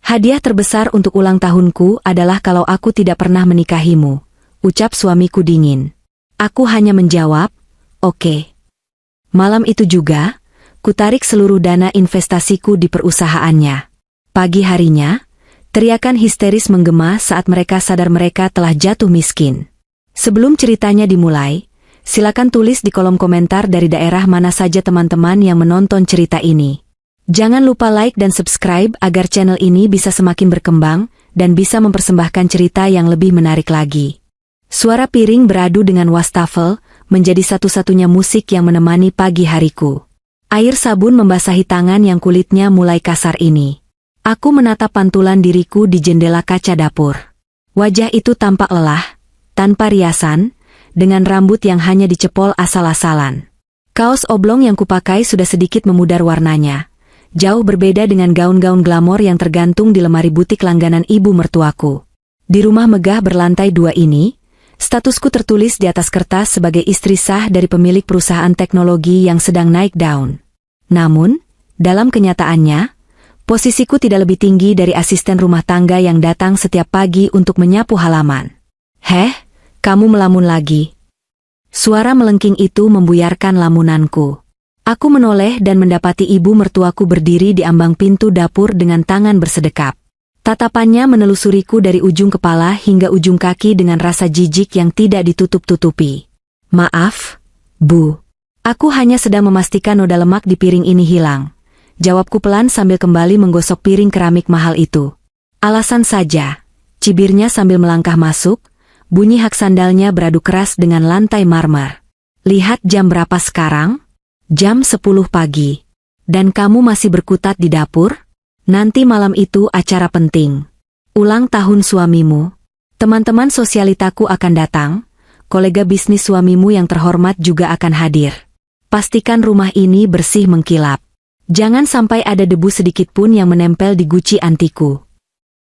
Hadiah terbesar untuk ulang tahunku adalah kalau aku tidak pernah menikahimu, ucap suamiku dingin. Aku hanya menjawab, oke. Malam itu juga, kutarik seluruh dana investasiku di perusahaannya. Pagi harinya, teriakan histeris menggema saat mereka sadar mereka telah jatuh miskin. Sebelum ceritanya dimulai, silakan tulis di kolom komentar dari daerah mana saja teman-teman yang menonton cerita ini. Jangan lupa like dan subscribe agar channel ini bisa semakin berkembang dan bisa mempersembahkan cerita yang lebih menarik lagi. Suara piring beradu dengan wastafel menjadi satu-satunya musik yang menemani pagi hariku. Air sabun membasahi tangan yang kulitnya mulai kasar ini. Aku menatap pantulan diriku di jendela kaca dapur. Wajah itu tampak lelah, tanpa riasan, dengan rambut yang hanya dicepol asal-asalan. Kaos oblong yang kupakai sudah sedikit memudar warnanya. Jauh berbeda dengan gaun-gaun glamor yang tergantung di lemari butik langganan ibu mertuaku. Di rumah megah berlantai 2 ini, statusku tertulis di atas kertas sebagai istri sah dari pemilik perusahaan teknologi yang sedang naik daun. Namun, dalam kenyataannya, posisiku tidak lebih tinggi dari asisten rumah tangga yang datang setiap pagi untuk menyapu halaman. "Heh, kamu melamun lagi." Suara melengking itu membuyarkan lamunanku. Aku menoleh dan mendapati ibu mertuaku berdiri di ambang pintu dapur dengan tangan bersedekap. Tatapannya menelusuriku dari ujung kepala hingga ujung kaki dengan rasa jijik yang tidak ditutup-tutupi. "Maaf, Bu. Aku hanya sedang memastikan noda lemak di piring ini hilang," jawabku pelan sambil kembali menggosok piring keramik mahal itu. "Alasan saja," cibirnya sambil melangkah masuk, bunyi hak sandalnya beradu keras dengan lantai marmer. "Lihat jam berapa sekarang? Jam 10 pagi. Dan kamu masih berkutat di dapur? Nanti malam itu acara penting. Ulang tahun suamimu. Teman-teman sosialitaku akan datang, kolega bisnis suamimu yang terhormat juga akan hadir. Pastikan rumah ini bersih mengkilap. Jangan sampai ada debu sedikit pun yang menempel di guci antiku."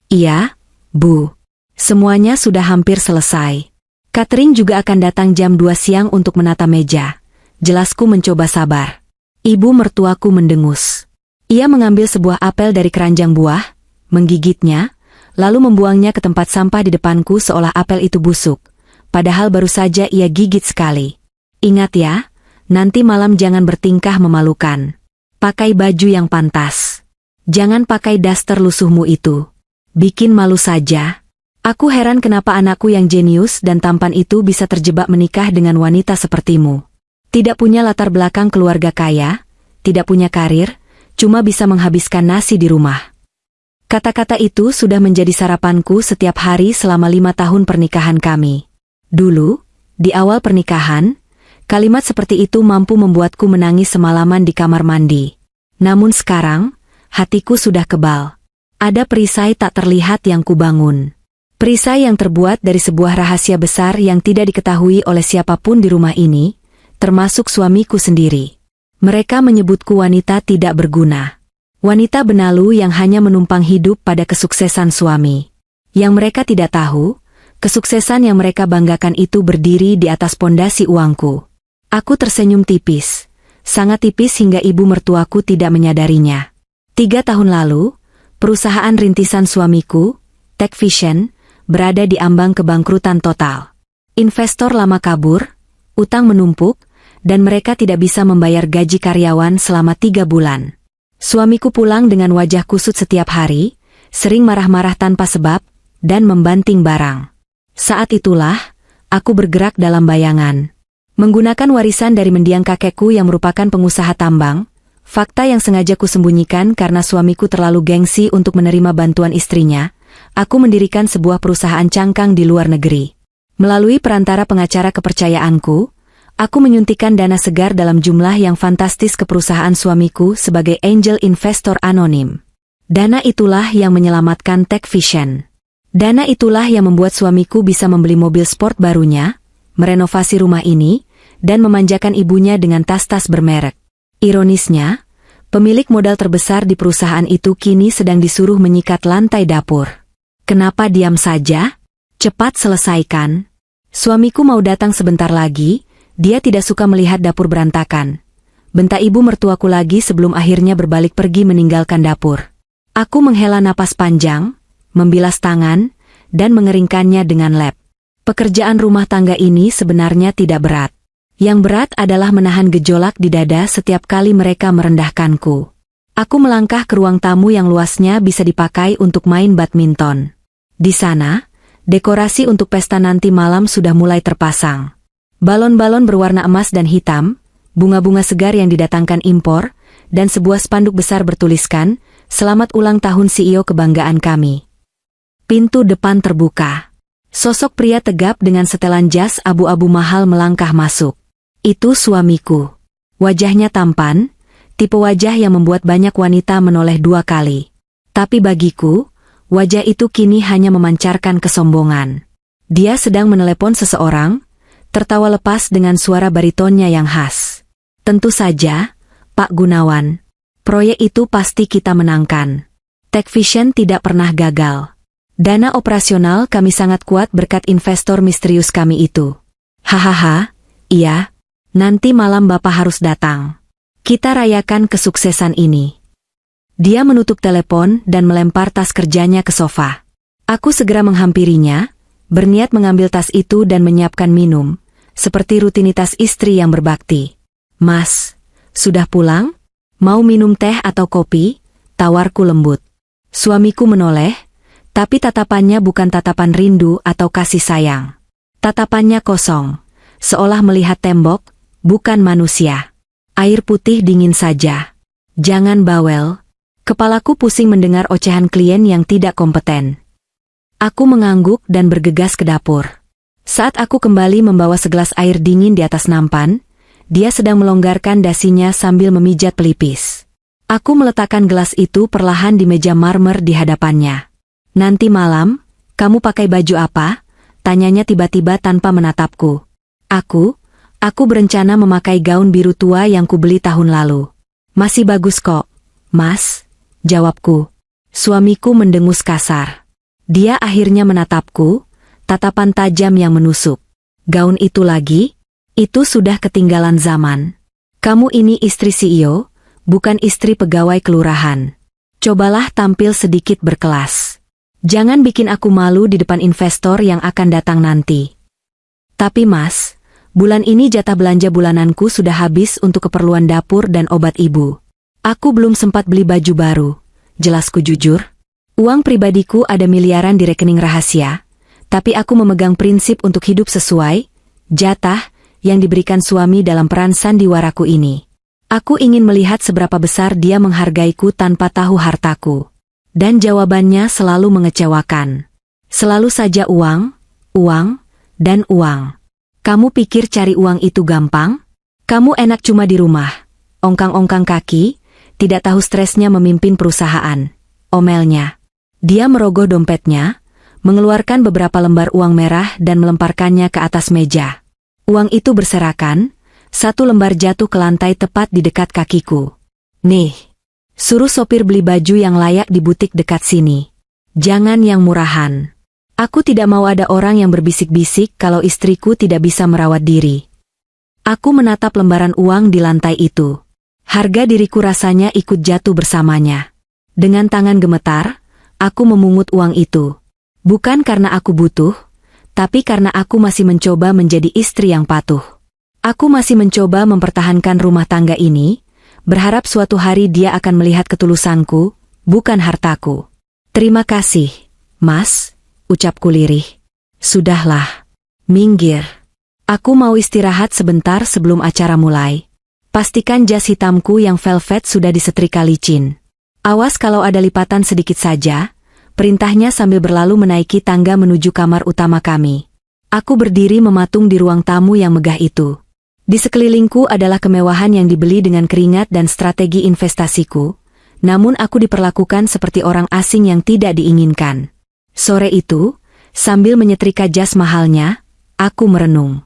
"Iya, Bu. Semuanya sudah hampir selesai. Catering juga akan datang jam 2 siang untuk menata meja," jelasku mencoba sabar. Ibu mertuaku mendengus. Ia mengambil sebuah apel dari keranjang buah, menggigitnya, lalu membuangnya ke tempat sampah di depanku seolah apel itu busuk. Padahal baru saja ia gigit sekali. "Ingat ya, nanti malam jangan bertingkah memalukan. Pakai baju yang pantas. Jangan pakai daster lusuhmu itu. Bikin malu saja." Aku heran kenapa anakku yang jenius dan tampan itu bisa terjebak menikah dengan wanita sepertimu. Tidak punya latar belakang keluarga kaya, tidak punya karir, cuma bisa menghabiskan nasi di rumah. Kata-kata itu sudah menjadi sarapanku setiap hari selama 5 tahun pernikahan kami. Dulu, di awal pernikahan, kalimat seperti itu mampu membuatku menangis semalaman di kamar mandi. Namun sekarang, hatiku sudah kebal. Ada perisai tak terlihat yang kubangun. Perisai yang terbuat dari sebuah rahasia besar yang tidak diketahui oleh siapapun di rumah ini, termasuk suamiku sendiri. Mereka menyebutku wanita tidak berguna. Wanita benalu yang hanya menumpang hidup pada kesuksesan suami. Yang mereka tidak tahu, kesuksesan yang mereka banggakan itu berdiri di atas pondasi uangku. Aku tersenyum tipis, sangat tipis hingga ibu mertuaku tidak menyadarinya. 3 tahun lalu, perusahaan rintisan suamiku, Tech Vision, berada di ambang kebangkrutan total. Investor lama kabur, utang menumpuk, dan mereka tidak bisa membayar gaji karyawan selama 3 bulan. Suamiku pulang dengan wajah kusut setiap hari, sering marah-marah tanpa sebab, dan membanting barang. Saat itulah, aku bergerak dalam bayangan. Menggunakan warisan dari mendiang kakekku yang merupakan pengusaha tambang, fakta yang sengaja kusembunyikan karena suamiku terlalu gengsi untuk menerima bantuan istrinya, aku mendirikan sebuah perusahaan cangkang di luar negeri. Melalui perantara pengacara kepercayaanku, aku menyuntikkan dana segar dalam jumlah yang fantastis ke perusahaan suamiku sebagai angel investor anonim. Dana itulah yang menyelamatkan Tech Vision. Dana itulah yang membuat suamiku bisa membeli mobil sport barunya, merenovasi rumah ini, dan memanjakan ibunya dengan tas-tas bermerek. Ironisnya, pemilik modal terbesar di perusahaan itu kini sedang disuruh menyikat lantai dapur. Kenapa diam saja? Cepat selesaikan. Suamiku mau datang sebentar lagi, dia tidak suka melihat dapur berantakan. Bentak ibu mertuaku lagi sebelum akhirnya berbalik pergi meninggalkan dapur. Aku menghela napas panjang, membilas tangan, dan mengeringkannya dengan lap. Pekerjaan rumah tangga ini sebenarnya tidak berat. Yang berat adalah menahan gejolak di dada setiap kali mereka merendahkanku. Aku melangkah ke ruang tamu yang luasnya bisa dipakai untuk main badminton. Di sana, dekorasi untuk pesta nanti malam sudah mulai terpasang. Balon-balon berwarna emas dan hitam, bunga-bunga segar yang didatangkan impor, dan sebuah spanduk besar bertuliskan, "Selamat ulang tahun CEO kebanggaan kami." Pintu depan terbuka. Sosok pria tegap dengan setelan jas abu-abu mahal melangkah masuk. Itu suamiku. Wajahnya tampan, tipe wajah yang membuat banyak wanita menoleh dua kali. Tapi bagiku, wajah itu kini hanya memancarkan kesombongan. Dia sedang menelepon seseorang, tertawa lepas dengan suara baritonnya yang khas. Tentu saja, Pak Gunawan. Proyek itu pasti kita menangkan. Techvision tidak pernah gagal. Dana operasional kami sangat kuat berkat investor misterius kami itu. Hahaha, iya. Nanti malam Bapak harus datang. Kita rayakan kesuksesan ini. Dia menutup telepon dan melempar tas kerjanya ke sofa. Aku segera menghampirinya, berniat mengambil tas itu dan menyiapkan minum, seperti rutinitas istri yang berbakti. "Mas, sudah pulang? Mau minum teh atau kopi?" tawarku lembut. Suamiku menoleh, tapi tatapannya bukan tatapan rindu atau kasih sayang. Tatapannya kosong, seolah melihat tembok, bukan manusia. Air putih dingin saja. Jangan bawel. Kepalaku pusing mendengar ocehan klien yang tidak kompeten. Aku mengangguk dan bergegas ke dapur. Saat aku kembali membawa segelas air dingin di atas nampan, dia sedang melonggarkan dasinya sambil memijat pelipis. Aku meletakkan gelas itu perlahan di meja marmer di hadapannya. "Nanti malam, kamu pakai baju apa?" tanyanya tiba-tiba tanpa menatapku. Aku berencana memakai gaun biru tua yang kubeli tahun lalu. "Masih bagus kok, Mas," jawabku. Suamiku mendengus kasar. Dia akhirnya menatapku, tatapan tajam yang menusuk. "Gaun itu lagi? Itu sudah ketinggalan zaman. Kamu ini istri CEO, bukan istri pegawai kelurahan. Cobalah tampil sedikit berkelas. Jangan bikin aku malu di depan investor yang akan datang nanti." "Tapi Mas, bulan ini jatah belanja bulananku sudah habis untuk keperluan dapur dan obat ibu. Aku belum sempat beli baju baru," jelasku jujur. "Uang pribadiku ada miliaran di rekening rahasia, tapi aku memegang prinsip untuk hidup sesuai jatah yang diberikan suami dalam peran sandiwaraku ini. Aku ingin melihat seberapa besar dia menghargaiku tanpa tahu hartaku." Dan jawabannya selalu mengecewakan. Selalu saja uang, uang, dan uang. "Kamu pikir cari uang itu gampang? Kamu enak cuma di rumah, ongkang-ongkang kaki, tidak tahu stresnya memimpin perusahaan," omelnya. Dia merogoh dompetnya, mengeluarkan beberapa lembar uang merah dan melemparkannya ke atas meja. Uang itu berserakan, satu lembar jatuh ke lantai tepat di dekat kakiku. "Nih, suruh sopir beli baju yang layak di butik dekat sini. Jangan yang murahan. Aku tidak mau ada orang yang berbisik-bisik kalau istriku tidak bisa merawat diri." Aku menatap lembaran uang di lantai itu. Harga diriku rasanya ikut jatuh bersamanya. Dengan tangan gemetar, aku memungut uang itu. Bukan karena aku butuh, tapi karena aku masih mencoba menjadi istri yang patuh. Aku masih mencoba mempertahankan rumah tangga ini, berharap suatu hari dia akan melihat ketulusanku, bukan hartaku. "Terima kasih, Mas," ucapku lirih. "Sudahlah. Minggir. Aku mau istirahat sebentar sebelum acara mulai. Pastikan jas hitamku yang velvet sudah disetrika licin. Awas kalau ada lipatan sedikit saja," perintahnya sambil berlalu menaiki tangga menuju kamar utama kami. Aku berdiri mematung di ruang tamu yang megah itu. Di sekelilingku adalah kemewahan yang dibeli dengan keringat dan strategi investasiku, namun aku diperlakukan seperti orang asing yang tidak diinginkan. Sore itu, sambil menyetrika jas mahalnya, aku merenung.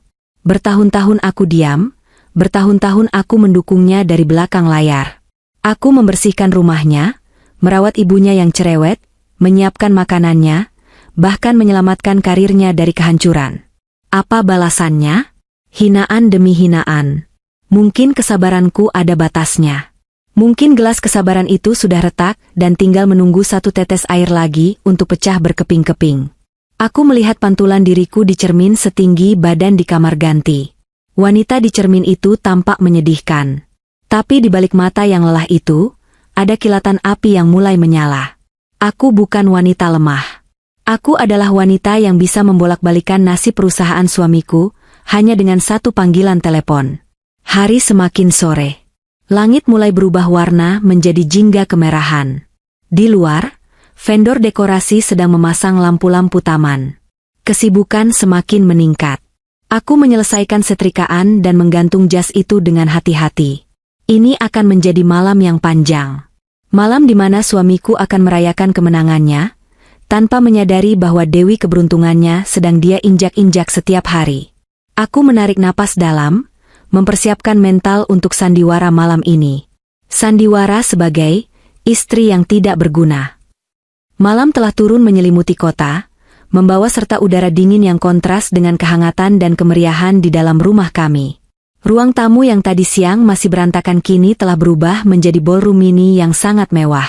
Bertahun-tahun aku diam, bertahun-tahun aku mendukungnya dari belakang layar. Aku membersihkan rumahnya, merawat ibunya yang cerewet, menyiapkan makanannya, bahkan menyelamatkan karirnya dari kehancuran. Apa balasannya? Hinaan demi hinaan. Mungkin kesabaranku ada batasnya. Mungkin gelas kesabaran itu sudah retak dan tinggal menunggu satu tetes air lagi untuk pecah berkeping-keping. Aku melihat pantulan diriku di cermin setinggi badan di kamar ganti. Wanita di cermin itu tampak menyedihkan. Tapi di balik mata yang lelah itu, ada kilatan api yang mulai menyala. Aku bukan wanita lemah. Aku adalah wanita yang bisa membolak-balikan nasib perusahaan suamiku hanya dengan satu panggilan telepon. Hari semakin sore. Langit mulai berubah warna menjadi jingga kemerahan. Di luar, vendor dekorasi sedang memasang lampu-lampu taman. Kesibukan semakin meningkat. Aku menyelesaikan setrikaan dan menggantung jas itu dengan hati-hati. Ini akan menjadi malam yang panjang. Malam di mana suamiku akan merayakan kemenangannya, tanpa menyadari bahwa dewi keberuntungannya sedang dia injak-injak setiap hari. Aku menarik napas dalam, mempersiapkan mental untuk sandiwara malam ini. Sandiwara sebagai istri yang tidak berguna. Malam telah turun menyelimuti kota, membawa serta udara dingin yang kontras dengan kehangatan dan kemeriahan di dalam rumah kami. Ruang tamu yang tadi siang masih berantakan kini telah berubah menjadi ballroom mini yang sangat mewah.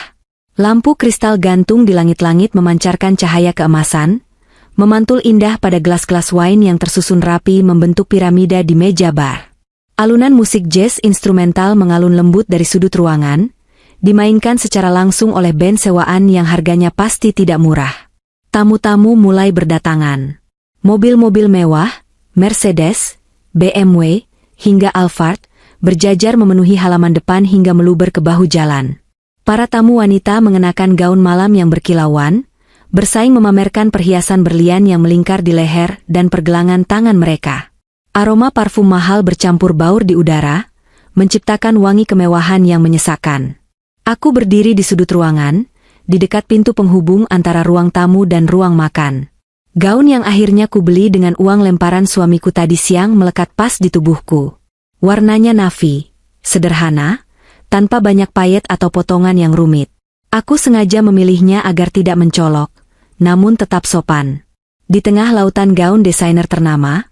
Lampu kristal gantung di langit-langit memancarkan cahaya keemasan, memantul indah pada gelas-gelas wine yang tersusun rapi membentuk piramida di meja bar. Alunan musik jazz instrumental mengalun lembut dari sudut ruangan, dimainkan secara langsung oleh band sewaan yang harganya pasti tidak murah. Tamu-tamu mulai berdatangan. Mobil-mobil mewah, Mercedes, BMW, hingga Alphard, berjajar memenuhi halaman depan hingga meluber ke bahu jalan. Para tamu wanita mengenakan gaun malam yang berkilauan, bersaing memamerkan perhiasan berlian yang melingkar di leher dan pergelangan tangan mereka. Aroma parfum mahal bercampur baur di udara, menciptakan wangi kemewahan yang menyesakkan. Aku berdiri di sudut ruangan, di dekat pintu penghubung antara ruang tamu dan ruang makan. Gaun yang akhirnya kubeli dengan uang lemparan suamiku tadi siang melekat pas di tubuhku. Warnanya navy, sederhana, tanpa banyak payet atau potongan yang rumit. Aku sengaja memilihnya agar tidak mencolok, namun tetap sopan. Di tengah lautan gaun desainer ternama,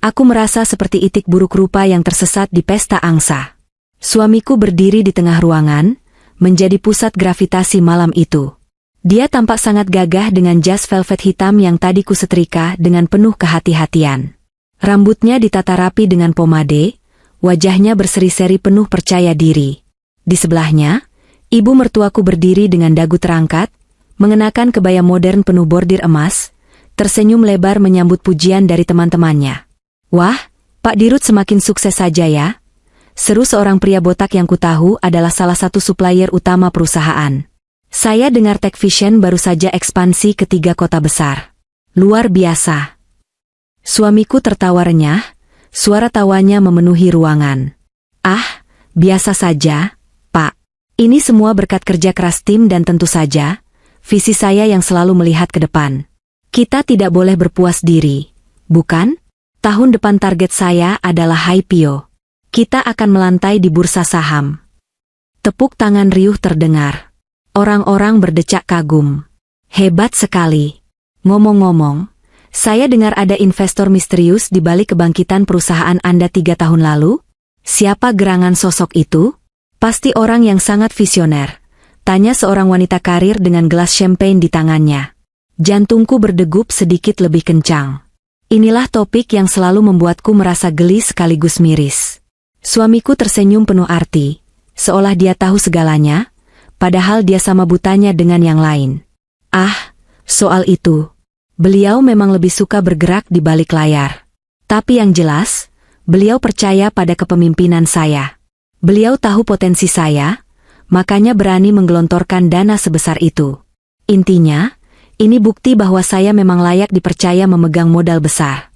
aku merasa seperti itik buruk rupa yang tersesat di pesta angsa. Suamiku berdiri di tengah ruangan, menjadi pusat gravitasi malam itu. Dia tampak sangat gagah dengan jas velvet hitam yang tadi kusetrika dengan penuh kehati-hatian. Rambutnya ditata rapi dengan pomade, wajahnya berseri-seri penuh percaya diri. Di sebelahnya, ibu mertuaku berdiri dengan dagu terangkat, mengenakan kebaya modern penuh bordir emas, tersenyum lebar menyambut pujian dari teman-temannya. "Wah, Pak Dirut semakin sukses saja ya," seru seorang pria botak yang kutahu adalah salah satu supplier utama perusahaan. "Saya dengar Tech Vision baru saja ekspansi ke 3 kota besar. Luar biasa." Suamiku tertawa renyah, suara tawanya memenuhi ruangan. "Ah, biasa saja, Pak. Ini semua berkat kerja keras tim dan tentu saja, visi saya yang selalu melihat ke depan. Kita tidak boleh berpuas diri, bukan? Tahun depan target saya adalah IPO. Kita akan melantai di bursa saham." Tepuk tangan riuh terdengar. Orang-orang berdecak kagum. "Hebat sekali. Ngomong-ngomong, saya dengar ada investor misterius di balik kebangkitan perusahaan Anda 3 tahun lalu? Siapa gerangan sosok itu?" "Pasti orang yang sangat visioner," tanya seorang wanita karir dengan gelas champagne di tangannya. Jantungku berdegup sedikit lebih kencang. Inilah topik yang selalu membuatku merasa geli sekaligus miris. Suamiku tersenyum penuh arti, seolah dia tahu segalanya, padahal dia sama butanya dengan yang lain. "Ah, soal itu. Beliau memang lebih suka bergerak di balik layar. Tapi yang jelas, beliau percaya pada kepemimpinan saya. Beliau tahu potensi saya, makanya berani menggelontorkan dana sebesar itu. Intinya, ini bukti bahwa saya memang layak dipercaya memegang modal besar."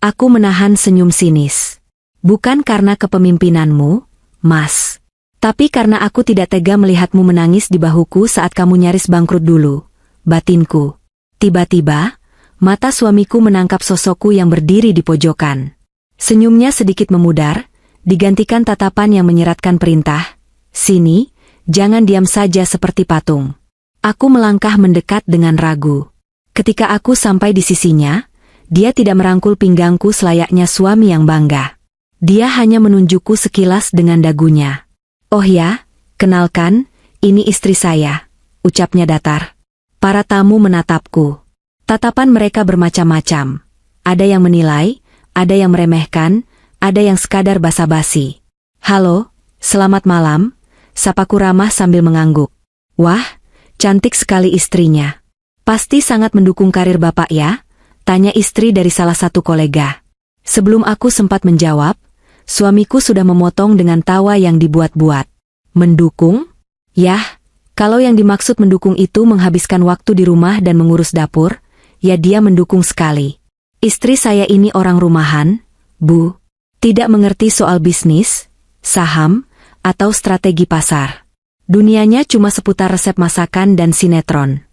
Aku menahan senyum sinis. "Bukan karena kepemimpinanmu, Mas. Tapi karena aku tidak tega melihatmu menangis di bahuku saat kamu nyaris bangkrut dulu, batinku." Tiba-tiba, mata suamiku menangkap sosokku yang berdiri di pojokan. Senyumnya sedikit memudar, digantikan tatapan yang menyeratkan perintah, "Sini, jangan diam saja seperti patung." Aku melangkah mendekat dengan ragu. Ketika aku sampai di sisinya, dia tidak merangkul pinggangku selayaknya suami yang bangga. Dia hanya menunjukku sekilas dengan dagunya. "Oh ya, Kenalkan, ini istri saya, ucapnya datar. Para tamu menatapku. Tatapan mereka bermacam-macam. Ada yang menilai, ada yang meremehkan, ada yang sekadar basa-basi. Halo, selamat malam, sapaku ramah sambil mengangguk. Wah, cantik sekali istrinya. Pasti sangat mendukung karir bapak ya? Tanya istri dari salah satu kolega. Sebelum aku sempat menjawab, suamiku sudah memotong dengan tawa yang dibuat-buat. Mendukung? Yah, kalau yang dimaksud mendukung itu menghabiskan waktu di rumah dan mengurus dapur, ya dia mendukung sekali. Istri saya ini orang rumahan, Bu. Tidak mengerti soal bisnis, saham, atau strategi pasar. Dunianya cuma seputar resep masakan dan sinetron.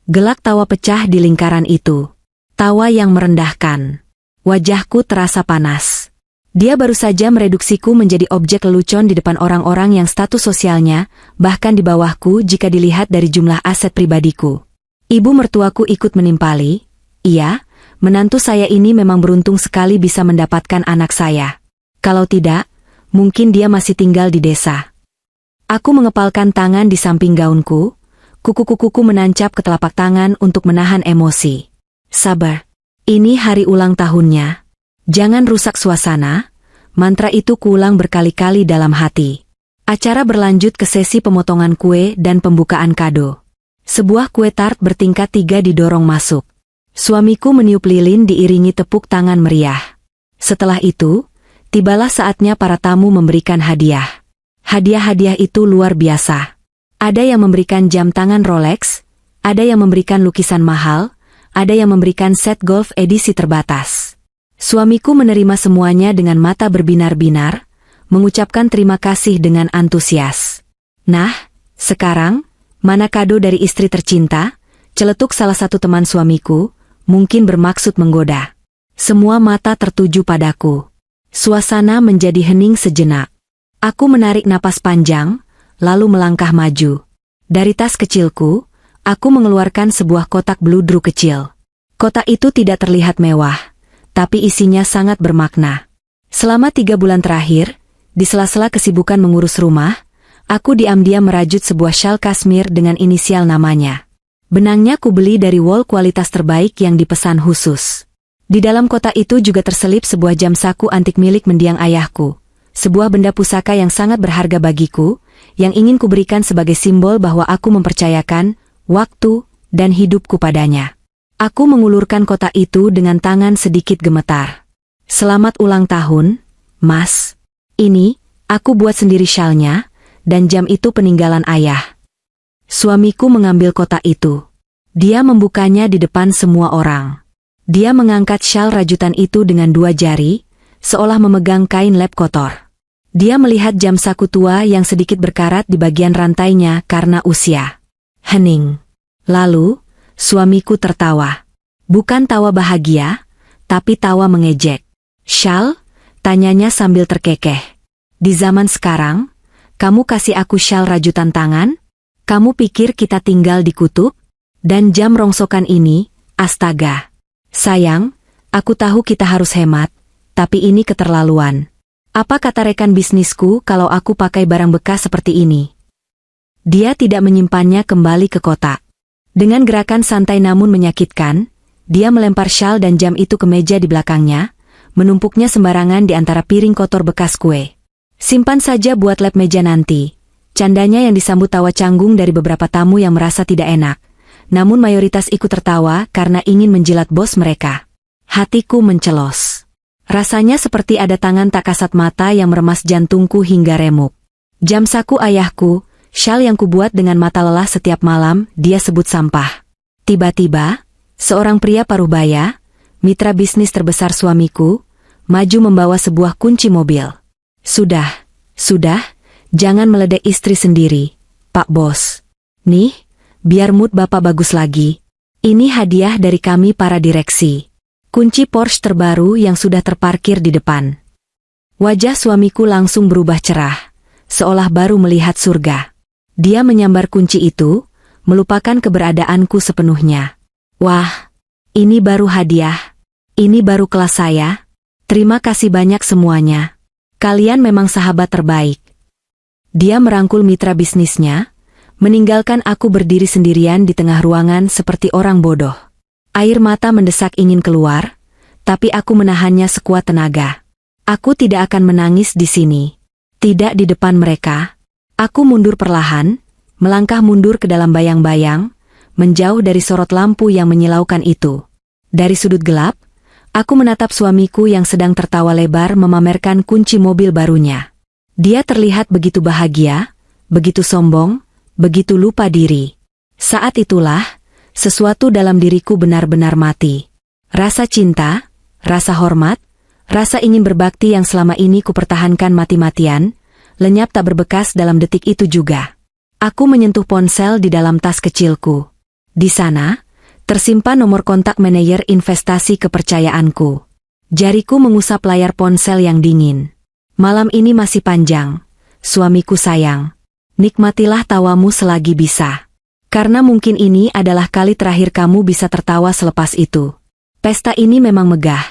Gelak tawa pecah di lingkaran itu. Tawa yang merendahkan. Wajahku terasa panas. Dia baru saja mereduksiku menjadi objek lelucon di depan orang-orang yang status sosialnya, bahkan di bawahku jika dilihat dari jumlah aset pribadiku. Ibu mertuaku ikut menimpali. Iya, menantu saya ini memang beruntung sekali bisa mendapatkan anak saya. Kalau tidak, mungkin dia masih tinggal di desa. Aku mengepalkan tangan di samping gaunku, kuku-kukuku menancap ke telapak tangan untuk menahan emosi. Sabar, ini hari ulang tahunnya. Jangan rusak suasana, mantra itu kuulang berkali-kali dalam hati. Acara berlanjut ke sesi pemotongan kue dan pembukaan kado. Sebuah kue tart bertingkat 3 didorong masuk. Suamiku meniup lilin diiringi tepuk tangan meriah. Setelah itu, tibalah saatnya para tamu memberikan hadiah. Hadiah-hadiah itu luar biasa. Ada yang memberikan jam tangan Rolex, ada yang memberikan lukisan mahal, ada yang memberikan set golf edisi terbatas. Suamiku menerima semuanya dengan mata berbinar-binar, mengucapkan terima kasih dengan antusias. Nah, sekarang, mana kado dari istri tercinta? Celetuk salah satu teman suamiku, mungkin bermaksud menggoda. Semua mata tertuju padaku. Suasana menjadi hening sejenak. Aku menarik napas panjang, lalu melangkah maju. Dari tas kecilku, aku mengeluarkan sebuah kotak bludru kecil. Kotak itu tidak terlihat mewah, tapi isinya sangat bermakna. Selama 3 bulan terakhir, di sela-sela kesibukan mengurus rumah, aku diam-diam merajut sebuah syal kasmir dengan inisial namanya. Benangnya kubeli dari wol kualitas terbaik yang dipesan khusus. Di dalam kotak itu juga terselip sebuah jam saku antik milik mendiang ayahku. Sebuah benda pusaka yang sangat berharga bagiku, yang ingin kuberikan sebagai simbol bahwa aku mempercayakan waktu dan hidupku padanya. Aku mengulurkan kotak itu dengan tangan sedikit gemetar. Selamat ulang tahun, Mas. Ini, aku buat sendiri syalnya, dan jam itu peninggalan ayah. Suamiku mengambil kotak itu. Dia membukanya di depan semua orang. Dia mengangkat syal rajutan itu dengan 2 jari, seolah memegang kain lap kotor. Dia melihat jam saku tua yang sedikit berkarat di bagian rantainya karena usia. Hening. Lalu, suamiku tertawa. Bukan tawa bahagia, tapi tawa mengejek. Syal? Tanyanya sambil terkekeh. Di zaman sekarang, kamu kasih aku syal rajutan tangan? Kamu pikir kita tinggal di kutub? Dan jam rongsokan ini, astaga. Sayang, aku tahu kita harus hemat, tapi ini keterlaluan. Apa kata rekan bisnisku kalau aku pakai barang bekas seperti ini? Dia tidak menyimpannya kembali ke kotak. Dengan gerakan santai namun menyakitkan, dia melempar syal dan jam itu ke meja di belakangnya, menumpuknya sembarangan di antara piring kotor bekas kue. Simpan saja buat lap meja nanti. Candanya yang disambut tawa canggung dari beberapa tamu yang merasa tidak enak. Namun mayoritas ikut tertawa karena ingin menjilat bos mereka. Hatiku mencelos. Rasanya seperti ada tangan tak kasat mata yang meremas jantungku hingga remuk. Jam saku ayahku, syal yang kubuat dengan mata lelah setiap malam, dia sebut sampah. Tiba-tiba, seorang pria paruh-baya, mitra bisnis terbesar suamiku, maju membawa sebuah kunci mobil. Sudah, jangan meledek istri sendiri, Pak Bos. Nih, biar mood Bapak bagus lagi. Ini hadiah dari kami para direksi. Kunci Porsche terbaru yang sudah terparkir di depan. Wajah suamiku langsung berubah cerah, seolah baru melihat surga. Dia menyambar kunci itu, melupakan keberadaanku sepenuhnya. Wah, ini baru hadiah. Ini baru kelas saya. Terima kasih banyak semuanya. Kalian memang sahabat terbaik. Dia merangkul mitra bisnisnya, meninggalkan aku berdiri sendirian di tengah ruangan seperti orang bodoh. Air mata mendesak ingin keluar, tapi aku menahannya sekuat tenaga. Aku tidak akan menangis di sini. Tidak di depan mereka. Aku mundur perlahan, melangkah mundur ke dalam bayang-bayang, menjauh dari sorot lampu yang menyilaukan itu. Dari sudut gelap, aku menatap suamiku yang sedang tertawa lebar memamerkan kunci mobil barunya. Dia terlihat begitu bahagia, begitu sombong, begitu lupa diri. Saat itulah, sesuatu dalam diriku benar-benar mati. Rasa cinta, rasa hormat, rasa ingin berbakti yang selama ini kupertahankan mati-matian, lenyap tak berbekas dalam detik itu juga. Aku menyentuh ponsel di dalam tas kecilku. Di sana, tersimpan nomor kontak manajer investasi kepercayaanku. Jariku mengusap layar ponsel yang dingin. Malam ini masih panjang, suamiku sayang. Nikmatilah tawamu selagi bisa. Karena mungkin ini adalah kali terakhir kamu bisa tertawa selepas itu. Pesta ini memang megah,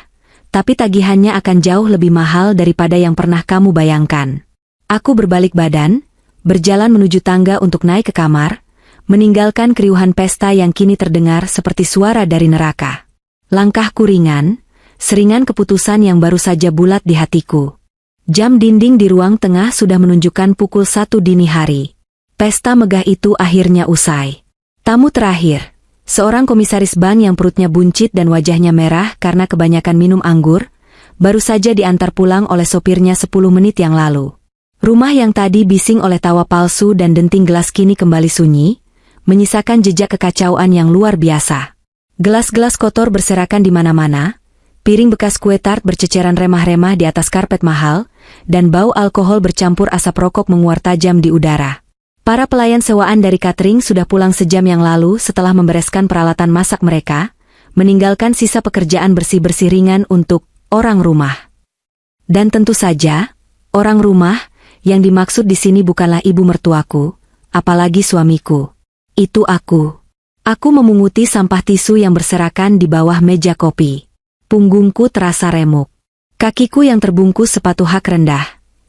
tapi tagihannya akan jauh lebih mahal daripada yang pernah kamu bayangkan. Aku berbalik badan, berjalan menuju tangga untuk naik ke kamar, meninggalkan keriuhan pesta yang kini terdengar seperti suara dari neraka. Langkahku ringan, seringan keputusan yang baru saja bulat di hatiku. Jam dinding di ruang tengah sudah menunjukkan pukul 1 dini hari. Pesta megah itu akhirnya usai. Tamu terakhir, seorang komisaris bank yang perutnya buncit dan wajahnya merah karena kebanyakan minum anggur, baru saja diantar pulang oleh sopirnya 10 menit yang lalu. Rumah yang tadi bising oleh tawa palsu dan denting gelas kini kembali sunyi, menyisakan jejak kekacauan yang luar biasa. Gelas-gelas kotor berserakan di mana-mana, piring bekas kue tart berceceran remah-remah di atas karpet mahal, dan bau alkohol bercampur asap rokok menguar tajam di udara. Para pelayan sewaan dari catering sudah pulang sejam yang lalu setelah membereskan peralatan masak mereka, meninggalkan sisa pekerjaan bersih-bersih ringan untuk orang rumah. Dan tentu saja, orang rumah yang dimaksud di sini bukanlah ibu mertuaku, apalagi suamiku. Itu aku. Aku memunguti sampah tisu yang berserakan di bawah meja kopi. Punggungku terasa remuk. Kakiku yang terbungkus sepatu hak rendah,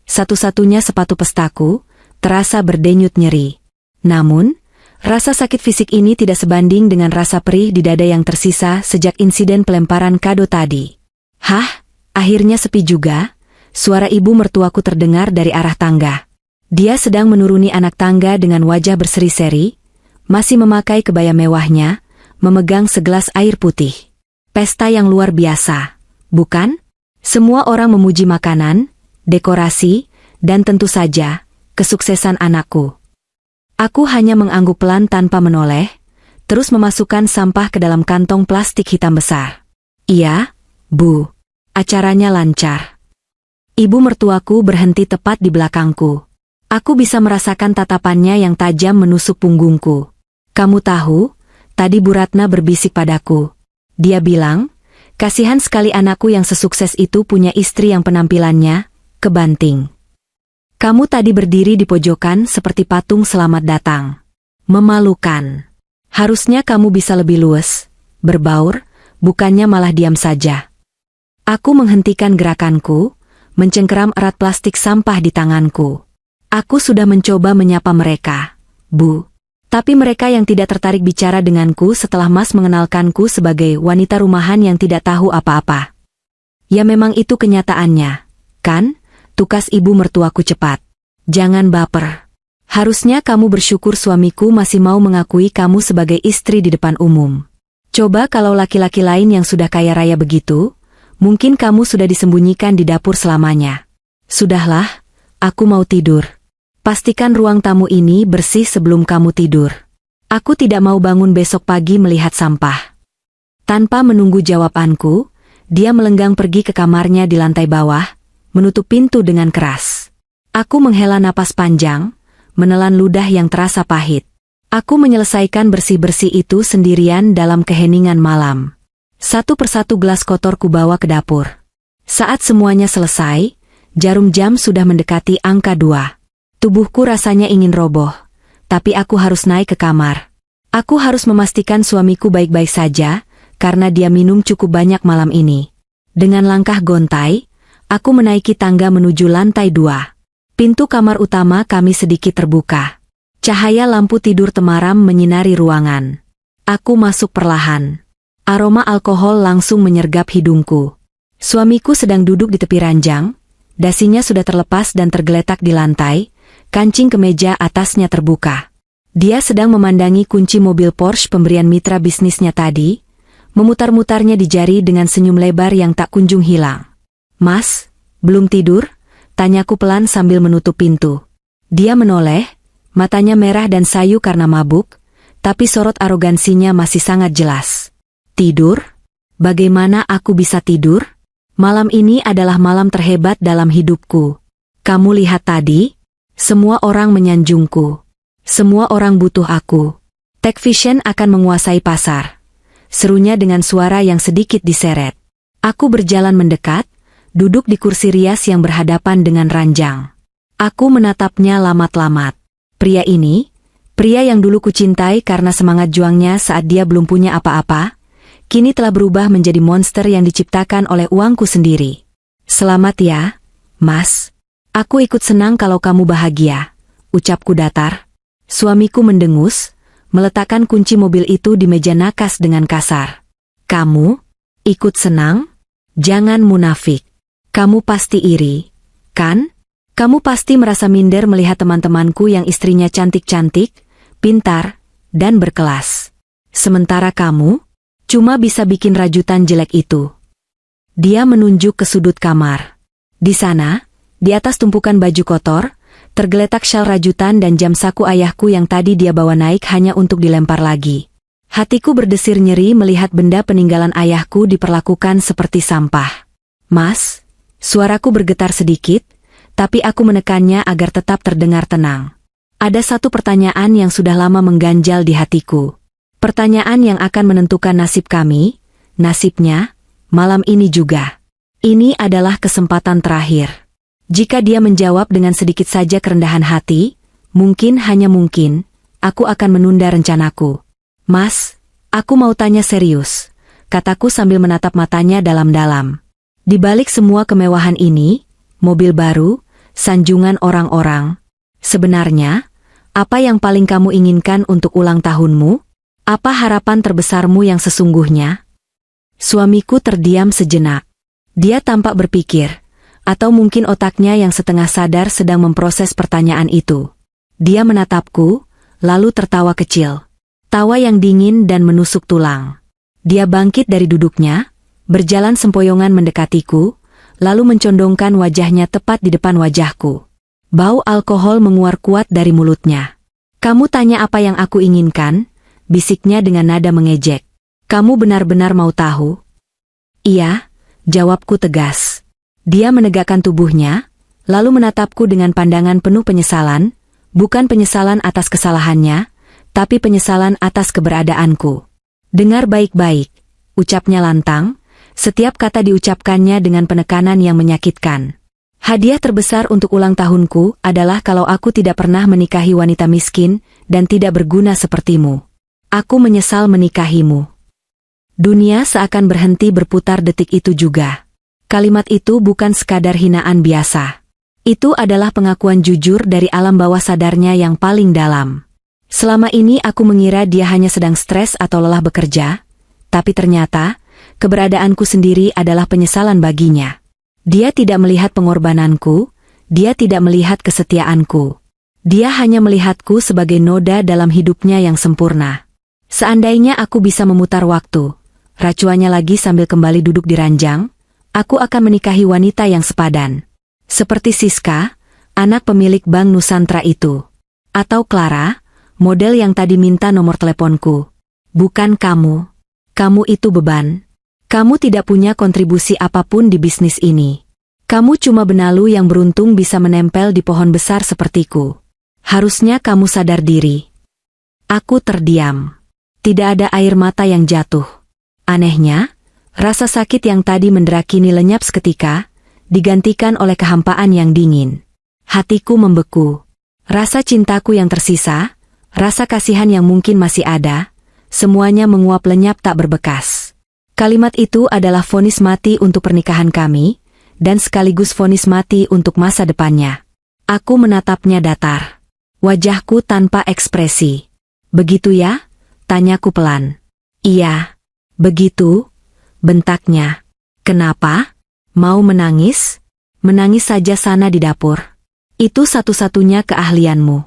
satu-satunya sepatu pestaku, terasa berdenyut nyeri. Namun, rasa sakit fisik ini tidak sebanding dengan rasa perih di dada yang tersisa sejak insiden pelemparan kado tadi. Hah, akhirnya sepi juga. Suara ibu mertuaku terdengar dari arah tangga. Dia sedang menuruni anak tangga dengan wajah berseri-seri, masih memakai kebaya mewahnya, memegang segelas air putih. Pesta yang luar biasa, bukan? Semua orang memuji makanan, dekorasi, dan tentu saja, kesuksesan anakku. Aku hanya mengangguk pelan tanpa menoleh, terus memasukkan sampah ke dalam kantong plastik hitam besar. Iya, Bu. Acaranya lancar. Ibu mertuaku berhenti tepat di belakangku. Aku bisa merasakan tatapannya yang tajam menusuk punggungku. Kamu tahu, tadi Bu Ratna berbisik padaku. Dia bilang, kasihan sekali anakku yang sesukses itu punya istri yang penampilannya kebanting. Kamu tadi berdiri di pojokan seperti patung selamat datang. Memalukan. Harusnya kamu bisa lebih luwes, berbaur, bukannya malah diam saja. Aku menghentikan gerakanku, mencengkeram erat plastik sampah di tanganku. Aku sudah mencoba menyapa mereka, Bu. Tapi mereka yang tidak tertarik bicara denganku setelah Mas mengenalkanku sebagai wanita rumahan yang tidak tahu apa-apa. Ya memang itu kenyataannya, kan? Tukas ibu mertuaku cepat. Jangan baper. Harusnya kamu bersyukur suamiku masih mau mengakui kamu sebagai istri di depan umum. Coba kalau laki-laki lain yang sudah kaya raya begitu, mungkin kamu sudah disembunyikan di dapur selamanya. Sudahlah, aku mau tidur. Pastikan ruang tamu ini bersih sebelum kamu tidur. Aku tidak mau bangun besok pagi melihat sampah. Tanpa menunggu jawabanku, dia melenggang pergi ke kamarnya di lantai bawah, menutup pintu dengan keras. Aku menghela napas panjang, menelan ludah yang terasa pahit. Aku menyelesaikan bersih-bersih itu sendirian dalam keheningan malam. Satu persatu gelas kotor kubawa ke dapur. Saat semuanya selesai, jarum jam sudah mendekati angka 2. Tubuhku rasanya ingin roboh, tapi aku harus naik ke kamar. Aku harus memastikan suamiku baik-baik saja, karena dia minum cukup banyak malam ini. Dengan langkah gontai, aku menaiki tangga menuju lantai 2. Pintu kamar utama kami sedikit terbuka. Cahaya lampu tidur temaram menyinari ruangan. Aku masuk perlahan. Aroma alkohol langsung menyergap hidungku. Suamiku sedang duduk di tepi ranjang, dasinya sudah terlepas dan tergeletak di lantai, kancing kemeja atasnya terbuka. Dia sedang memandangi kunci mobil Porsche pemberian mitra bisnisnya tadi, memutar-mutarnya di jari dengan senyum lebar yang tak kunjung hilang. "Mas, belum tidur?" tanyaku pelan sambil menutup pintu. Dia menoleh, matanya merah dan sayu karena mabuk, tapi sorot arogansinya masih sangat jelas. "Tidur? Bagaimana aku bisa tidur? Malam ini adalah malam terhebat dalam hidupku. Kamu lihat tadi? Semua orang menyanjungku. Semua orang butuh aku. Tech Vision akan menguasai pasar," serunya dengan suara yang sedikit diseret. Aku berjalan mendekat, duduk di kursi rias yang berhadapan dengan ranjang. Aku menatapnya lamat-lamat. Pria ini, pria yang dulu kucintai karena semangat juangnya saat dia belum punya apa-apa, kini telah berubah menjadi monster yang diciptakan oleh uangku sendiri. "Selamat ya, Mas. Aku ikut senang kalau kamu bahagia," ucapku datar. Suamiku mendengus, meletakkan kunci mobil itu di meja nakas dengan kasar. "Kamu? Ikut senang? Jangan munafik. Kamu pasti iri, kan? Kamu pasti merasa minder melihat teman-temanku yang istrinya cantik-cantik, pintar, dan berkelas. Sementara kamu cuma bisa bikin rajutan jelek itu." Dia menunjuk ke sudut kamar. Di sana, di atas tumpukan baju kotor, tergeletak syal rajutan dan jam saku ayahku yang tadi dia bawa naik hanya untuk dilempar lagi. Hatiku berdesir nyeri melihat benda peninggalan ayahku diperlakukan seperti sampah. "Mas," suaraku bergetar sedikit, tapi aku menekannya agar tetap terdengar tenang. "Ada satu pertanyaan yang sudah lama mengganjal di hatiku. Pertanyaan yang akan menentukan nasib kami, nasibnya, malam ini juga. Ini adalah kesempatan terakhir. Jika dia menjawab dengan sedikit saja kerendahan hati, mungkin hanya mungkin, aku akan menunda rencanaku." "Mas, aku mau tanya serius," kataku sambil menatap matanya dalam-dalam. "Di balik semua kemewahan ini, mobil baru, sanjungan orang-orang, sebenarnya, apa yang paling kamu inginkan untuk ulang tahunmu? Apa harapan terbesarmu yang sesungguhnya?" Suamiku terdiam sejenak. Dia tampak berpikir, atau mungkin otaknya yang setengah sadar sedang memproses pertanyaan itu. Dia menatapku, lalu tertawa kecil. Tawa yang dingin dan menusuk tulang. Dia bangkit dari duduknya, berjalan sempoyongan mendekatiku, lalu mencondongkan wajahnya tepat di depan wajahku. Bau alkohol menguar kuat dari mulutnya. "Kamu tanya apa yang aku inginkan?" bisiknya dengan nada mengejek. "Kamu benar-benar mau tahu?" "Iya," jawabku tegas. Dia menegakkan tubuhnya, lalu menatapku dengan pandangan penuh penyesalan, bukan penyesalan atas kesalahannya, tapi penyesalan atas keberadaanku. "Dengar baik-baik," ucapnya lantang, setiap kata diucapkannya dengan penekanan yang menyakitkan. "Hadiah terbesar untuk ulang tahunku adalah kalau aku tidak pernah menikahi wanita miskin dan tidak berguna sepertimu. Aku menyesal menikahimu." Dunia seakan berhenti berputar detik itu juga. Kalimat itu bukan sekadar hinaan biasa. Itu adalah pengakuan jujur dari alam bawah sadarnya yang paling dalam. Selama ini aku mengira dia hanya sedang stres atau lelah bekerja, tapi ternyata, keberadaanku sendiri adalah penyesalan baginya. Dia tidak melihat pengorbananku, dia tidak melihat kesetiaanku. Dia hanya melihatku sebagai noda dalam hidupnya yang sempurna. Seandainya aku bisa memutar waktu, racuannya lagi sambil kembali duduk di ranjang, aku akan menikahi wanita yang sepadan. Seperti Siska, anak pemilik Bank Nusantara itu. Atau Clara, model yang tadi minta nomor teleponku. Bukan kamu. Kamu itu beban. Kamu tidak punya kontribusi apapun di bisnis ini. Kamu cuma benalu yang beruntung bisa menempel di pohon besar sepertiku. Harusnya kamu sadar diri. Aku terdiam. Tidak ada air mata yang jatuh. Anehnya, rasa sakit yang tadi mendera kini lenyap seketika, digantikan oleh kehampaan yang dingin. Hatiku membeku. Rasa cintaku yang tersisa, rasa kasihan yang mungkin masih ada, semuanya menguap lenyap tak berbekas. Kalimat itu adalah vonis mati untuk pernikahan kami, dan sekaligus vonis mati untuk masa depannya. Aku menatapnya datar. Wajahku tanpa ekspresi. Begitu ya? Tanyaku pelan. Iya. Begitu? Bentaknya. Kenapa? Mau menangis? Menangis saja sana di dapur. Itu satu-satunya keahlianmu.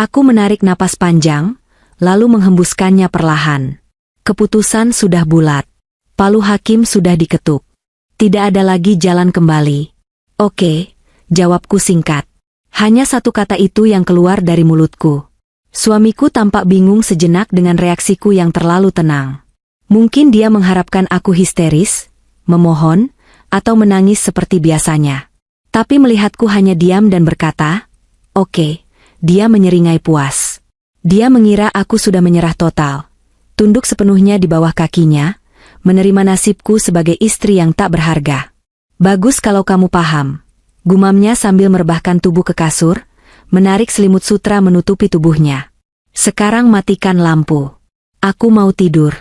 Aku menarik napas panjang, lalu menghembuskannya perlahan. Keputusan sudah bulat. Palu hakim sudah diketuk. Tidak ada lagi jalan kembali. Oke, jawabku singkat. Hanya satu kata itu yang keluar dari mulutku. Suamiku tampak bingung sejenak dengan reaksiku yang terlalu tenang. Mungkin dia mengharapkan aku histeris, memohon, atau menangis seperti biasanya. Tapi melihatku hanya diam dan berkata, "Oke," dia menyeringai puas. Dia mengira aku sudah menyerah total. Tunduk sepenuhnya di bawah kakinya, menerima nasibku sebagai istri yang tak berharga. "Bagus kalau kamu paham," gumamnya sambil merebahkan tubuh ke kasur, menarik selimut sutra menutupi tubuhnya. "Sekarang matikan lampu. Aku mau tidur.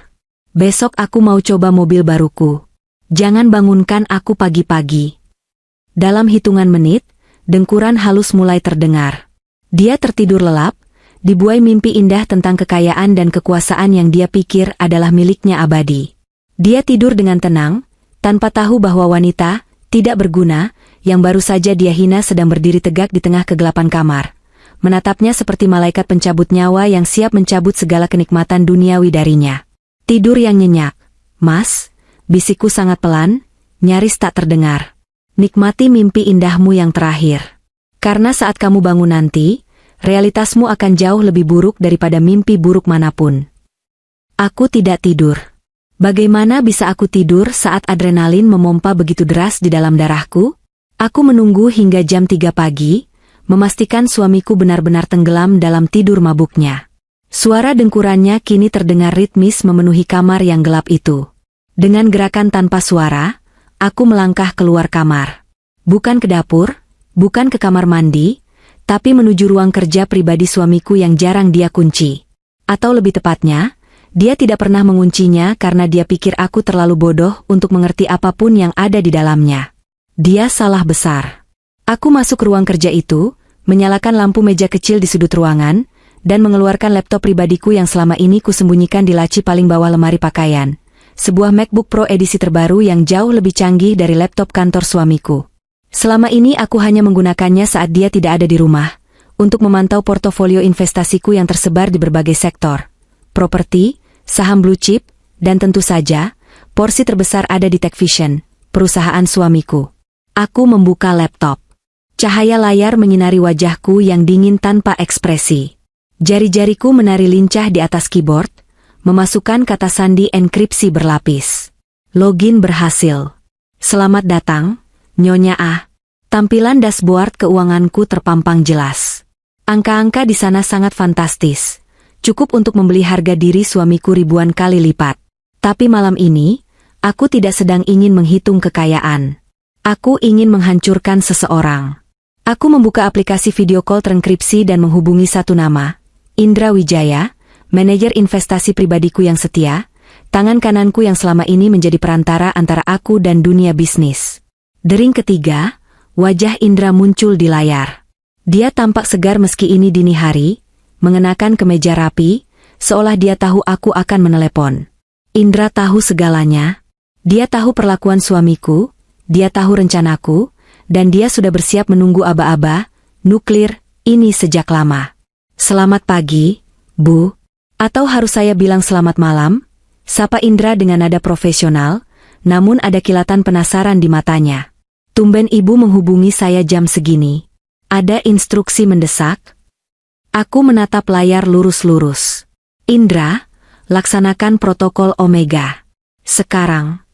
Besok aku mau coba mobil baruku. Jangan bangunkan aku pagi-pagi." Dalam hitungan menit, dengkuran halus mulai terdengar. Dia tertidur lelap, dibuai mimpi indah tentang kekayaan dan kekuasaan yang dia pikir adalah miliknya abadi. Dia tidur dengan tenang, tanpa tahu bahwa wanita, tidak berguna, yang baru saja dia hina sedang berdiri tegak di tengah kegelapan kamar. Menatapnya seperti malaikat pencabut nyawa yang siap mencabut segala kenikmatan duniawi darinya. "Tidur yang nyenyak, Mas," bisikku sangat pelan, nyaris tak terdengar. "Nikmati mimpi indahmu yang terakhir. Karena saat kamu bangun nanti, realitasmu akan jauh lebih buruk daripada mimpi buruk manapun." Aku tidak tidur. Bagaimana bisa aku tidur saat adrenalin memompa begitu deras di dalam darahku? Aku menunggu hingga jam 3 pagi, memastikan suamiku benar-benar tenggelam dalam tidur mabuknya. Suara dengkurannya kini terdengar ritmis memenuhi kamar yang gelap itu. Dengan gerakan tanpa suara, aku melangkah keluar kamar. Bukan ke dapur, bukan ke kamar mandi, tapi menuju ruang kerja pribadi suamiku yang jarang dia kunci. Atau lebih tepatnya, dia tidak pernah menguncinya karena dia pikir aku terlalu bodoh untuk mengerti apapun yang ada di dalamnya. Dia salah besar. Aku masuk ke ruang kerja itu, menyalakan lampu meja kecil di sudut ruangan, dan mengeluarkan laptop pribadiku yang selama ini kusembunyikan di laci paling bawah lemari pakaian. Sebuah MacBook Pro edisi terbaru yang jauh lebih canggih dari laptop kantor suamiku. Selama ini aku hanya menggunakannya saat dia tidak ada di rumah, untuk memantau portofolio investasiku yang tersebar di berbagai sektor. Properti, saham blue chip, dan tentu saja, porsi terbesar ada di TechVision, perusahaan suamiku. Aku membuka laptop. Cahaya layar menyinari wajahku yang dingin tanpa ekspresi. Jari-jariku menari lincah di atas keyboard, memasukkan kata sandi enkripsi berlapis. Login berhasil. "Selamat datang, Nyonya A." Tampilan dashboard keuanganku terpampang jelas. Angka-angka di sana sangat fantastis. Cukup untuk membeli harga diri suamiku ribuan kali lipat. Tapi malam ini, aku tidak sedang ingin menghitung kekayaan. Aku ingin menghancurkan seseorang. Aku membuka aplikasi video call terenkripsi dan menghubungi satu nama, Indra Wijaya, manajer investasi pribadiku yang setia, tangan kananku yang selama ini menjadi perantara antara aku dan dunia bisnis. Dering ketiga, wajah Indra muncul di layar. Dia tampak segar meski ini dini hari, mengenakan kemeja rapi, seolah dia tahu aku akan menelepon. Indra tahu segalanya. Dia tahu perlakuan suamiku, dia tahu rencanaku, dan dia sudah bersiap menunggu aba-aba, nuklir, ini sejak lama. "Selamat pagi, Bu." Atau harus saya bilang selamat malam? Sapa Indra dengan nada profesional, namun ada kilatan penasaran di matanya. "Tumben Ibu menghubungi saya jam segini. Ada instruksi mendesak?" Aku menatap layar lurus-lurus. "Indra, laksanakan protokol Omega. Sekarang."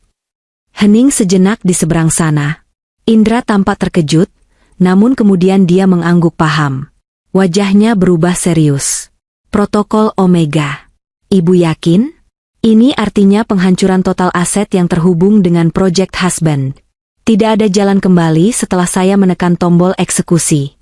Hening sejenak di seberang sana. Indra tampak terkejut, namun kemudian dia mengangguk paham. Wajahnya berubah serius. "Protokol Omega. Ibu yakin? Ini artinya penghancuran total aset yang terhubung dengan Project Husband. Tidak ada jalan kembali setelah saya menekan tombol eksekusi."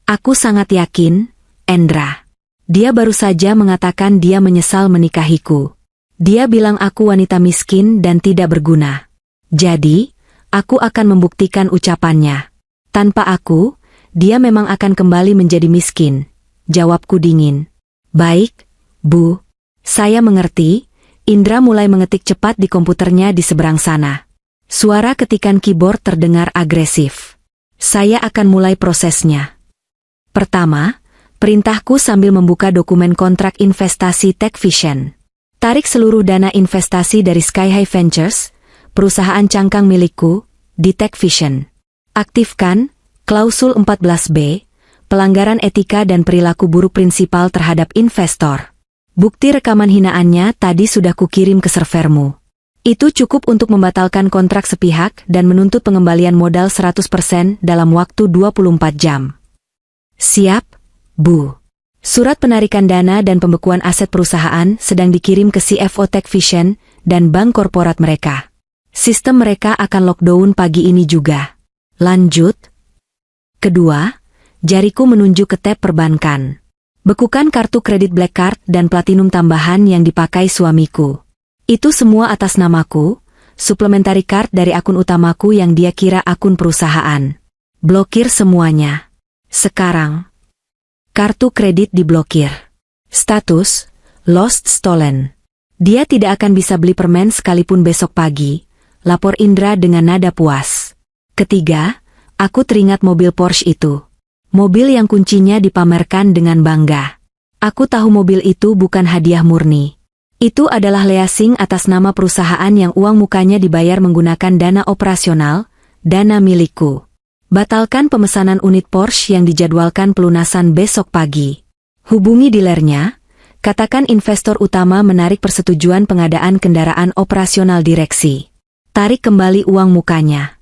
"Aku sangat yakin, Indra. Dia baru saja mengatakan dia menyesal menikahiku. Dia bilang aku wanita miskin dan tidak berguna. Jadi, aku akan membuktikan ucapannya. Tanpa aku, dia memang akan kembali menjadi miskin, jawabku dingin. Baik, Bu. Saya mengerti. Indra mulai mengetik cepat di komputernya di seberang sana. Suara ketikan keyboard terdengar agresif. Saya akan mulai prosesnya. Pertama, perintahku sambil membuka dokumen kontrak investasi TechVision. Tarik seluruh dana investasi dari Sky High Ventures, perusahaan cangkang milikku, di TechVision. Aktifkan klausul 14B, pelanggaran etika dan perilaku buruk prinsipal terhadap investor. Bukti rekaman hinaannya tadi sudah kukirim ke servermu. Itu cukup untuk membatalkan kontrak sepihak dan menuntut pengembalian modal 100% dalam waktu 24 jam. Siap, Bu. Surat penarikan dana dan pembekuan aset perusahaan sedang dikirim ke CFO TechVision dan bank korporat mereka. Sistem mereka akan lockdown pagi ini juga. Lanjut. Kedua, jariku menunjuk ke tab perbankan. Bekukan kartu kredit Black Card dan Platinum tambahan yang dipakai suamiku. Itu semua atas namaku, suplementary card dari akun utamaku yang dia kira akun perusahaan. Blokir semuanya. Sekarang. Kartu kredit diblokir. Status, lost stolen. Dia tidak akan bisa beli permen sekalipun besok pagi, lapor Indra dengan nada puas. Ketiga, aku teringat mobil Porsche itu. Mobil yang kuncinya dipamerkan dengan bangga. Aku tahu mobil itu bukan hadiah murni. Itu adalah leasing atas nama perusahaan yang uang mukanya dibayar menggunakan dana operasional, dana milikku. Batalkan pemesanan unit Porsche yang dijadwalkan pelunasan besok pagi. Hubungi dealernya, katakan investor utama menarik persetujuan pengadaan kendaraan operasional direksi. Tarik kembali uang mukanya.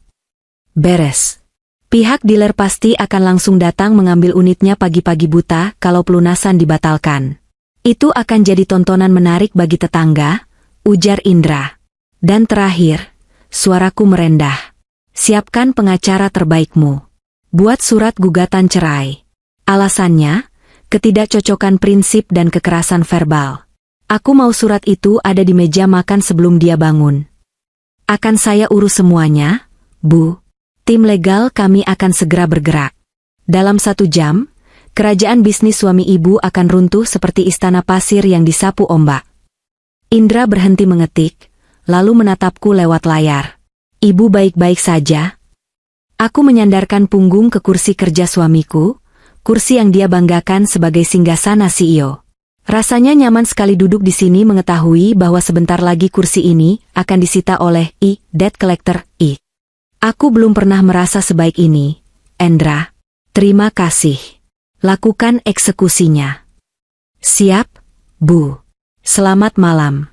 Beres. Pihak dealer pasti akan langsung datang mengambil unitnya pagi-pagi buta kalau pelunasan dibatalkan. Itu akan jadi tontonan menarik bagi tetangga, ujar Indra. Dan terakhir, suaraku merendah. Siapkan pengacara terbaikmu. Buat surat gugatan cerai. Alasannya, ketidakcocokan prinsip dan kekerasan verbal. Aku mau surat itu ada di meja makan sebelum dia bangun. Akan saya urus semuanya, Bu. Tim legal kami akan segera bergerak. Dalam 1 jam, kerajaan bisnis suami ibu akan runtuh seperti istana pasir yang disapu ombak. Indra berhenti mengetik, lalu menatapku lewat layar. Ibu baik-baik saja? Aku menyandarkan punggung ke kursi kerja suamiku, kursi yang dia banggakan sebagai singgasana CEO. Rasanya nyaman sekali duduk di sini mengetahui bahwa sebentar lagi kursi ini akan disita oleh debt collector. Aku belum pernah merasa sebaik ini, Indra. Terima kasih. Lakukan eksekusinya. Siap, Bu. Selamat malam.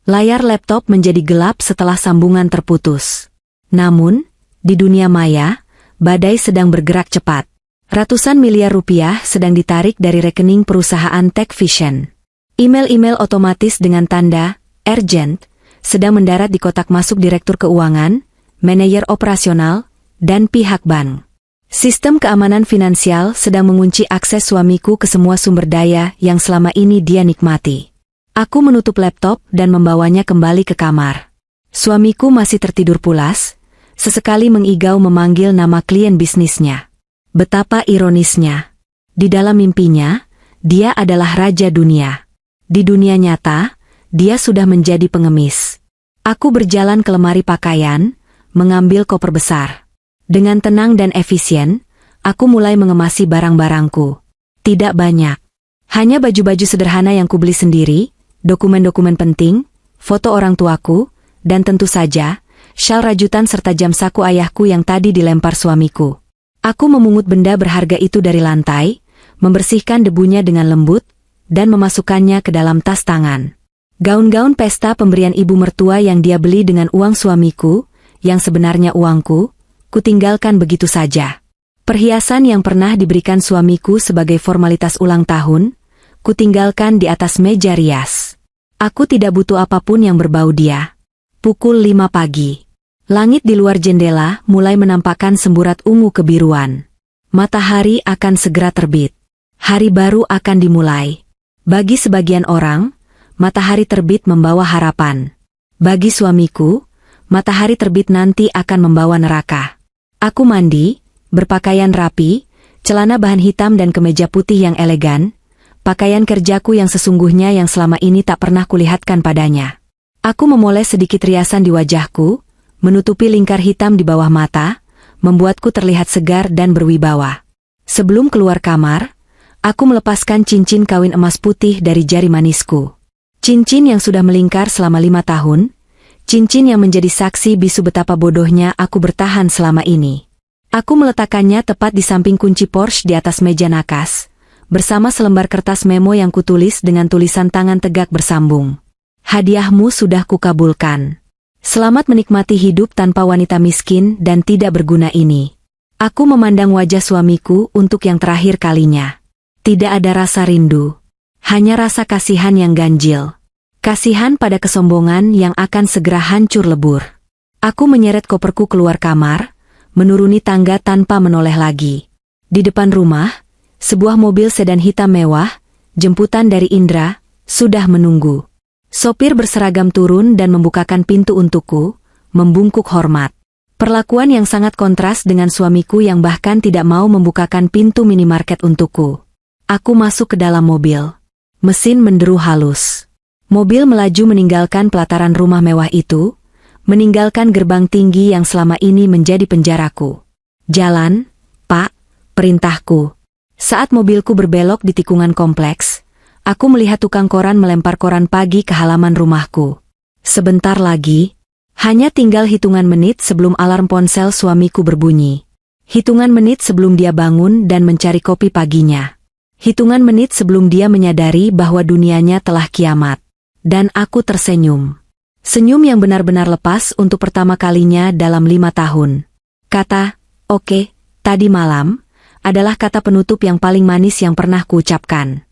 Layar laptop menjadi gelap setelah sambungan terputus. Namun, di dunia maya, badai sedang bergerak cepat. Ratusan miliar rupiah sedang ditarik dari rekening perusahaan TechVision. Email-email otomatis dengan tanda urgent sedang mendarat di kotak masuk direktur keuangan, manajer operasional, dan pihak bank. Sistem keamanan finansial sedang mengunci akses suamiku ke semua sumber daya yang selama ini dia nikmati. Aku menutup laptop dan membawanya kembali ke kamar. Suamiku masih tertidur pulas, sesekali mengigau memanggil nama klien bisnisnya. Betapa ironisnya. Di dalam mimpinya, dia adalah raja dunia. Di dunia nyata, dia sudah menjadi pengemis. Aku berjalan ke lemari pakaian, mengambil koper besar. Dengan tenang dan efisien, aku mulai mengemasi barang-barangku. Tidak banyak. Hanya baju-baju sederhana yang kubeli sendiri, dokumen-dokumen penting, foto orang tuaku, dan tentu saja, syal rajutan serta jam saku ayahku yang tadi dilempar suamiku. Aku memungut benda berharga itu dari lantai, membersihkan debunya dengan lembut, dan memasukkannya ke dalam tas tangan. Gaun-gaun pesta pemberian ibu mertua yang dia beli dengan uang suamiku, yang sebenarnya uangku, kutinggalkan begitu saja. Perhiasan yang pernah diberikan suamiku sebagai formalitas ulang tahun, kutinggalkan di atas meja rias. Aku tidak butuh apapun yang berbau dia. Pukul 5 pagi. Langit di luar jendela mulai menampakkan semburat ungu kebiruan. Matahari akan segera terbit. Hari baru akan dimulai. Bagi sebagian orang, matahari terbit membawa harapan. Bagi suamiku, matahari terbit nanti akan membawa neraka. Aku mandi, berpakaian rapi, celana bahan hitam dan kemeja putih yang elegan, pakaian kerjaku yang sesungguhnya yang selama ini tak pernah kulihatkan padanya. Aku memoles sedikit riasan di wajahku, menutupi lingkar hitam di bawah mata, membuatku terlihat segar dan berwibawa. Sebelum keluar kamar, aku melepaskan cincin kawin emas putih dari jari manisku. Cincin yang sudah melingkar selama 5 tahun, cincin yang menjadi saksi bisu betapa bodohnya aku bertahan selama ini. Aku meletakkannya tepat di samping kunci Porsche di atas meja nakas, bersama selembar kertas memo yang kutulis dengan tulisan tangan tegak bersambung. Hadiahmu sudah kukabulkan. Selamat menikmati hidup tanpa wanita miskin dan tidak berguna ini. Aku memandang wajah suamiku untuk yang terakhir kalinya. Tidak ada rasa rindu. Hanya rasa kasihan yang ganjil. Kasihan pada kesombongan yang akan segera hancur lebur. Aku menyeret koperku keluar kamar, menuruni tangga tanpa menoleh lagi. Di depan rumah, sebuah mobil sedan hitam mewah, jemputan dari Indra, sudah menunggu. Sopir berseragam turun dan membukakan pintu untukku, membungkuk hormat. Perlakuan yang sangat kontras dengan suamiku yang bahkan tidak mau membukakan pintu minimarket untukku. Aku masuk ke dalam mobil. Mesin menderu halus. Mobil melaju meninggalkan pelataran rumah mewah itu, meninggalkan gerbang tinggi yang selama ini menjadi penjaraku. Jalan, Pak, perintahku. Saat mobilku berbelok di tikungan kompleks, aku melihat tukang koran melempar koran pagi ke halaman rumahku. Sebentar lagi, hanya tinggal hitungan menit sebelum alarm ponsel suamiku berbunyi. Hitungan menit sebelum dia bangun dan mencari kopi paginya. Hitungan menit sebelum dia menyadari bahwa dunianya telah kiamat. Dan aku tersenyum. Senyum yang benar-benar lepas untuk pertama kalinya dalam 5 tahun. Kata, "Oke, tadi malam," adalah kata penutup yang paling manis yang pernah kuucapkan.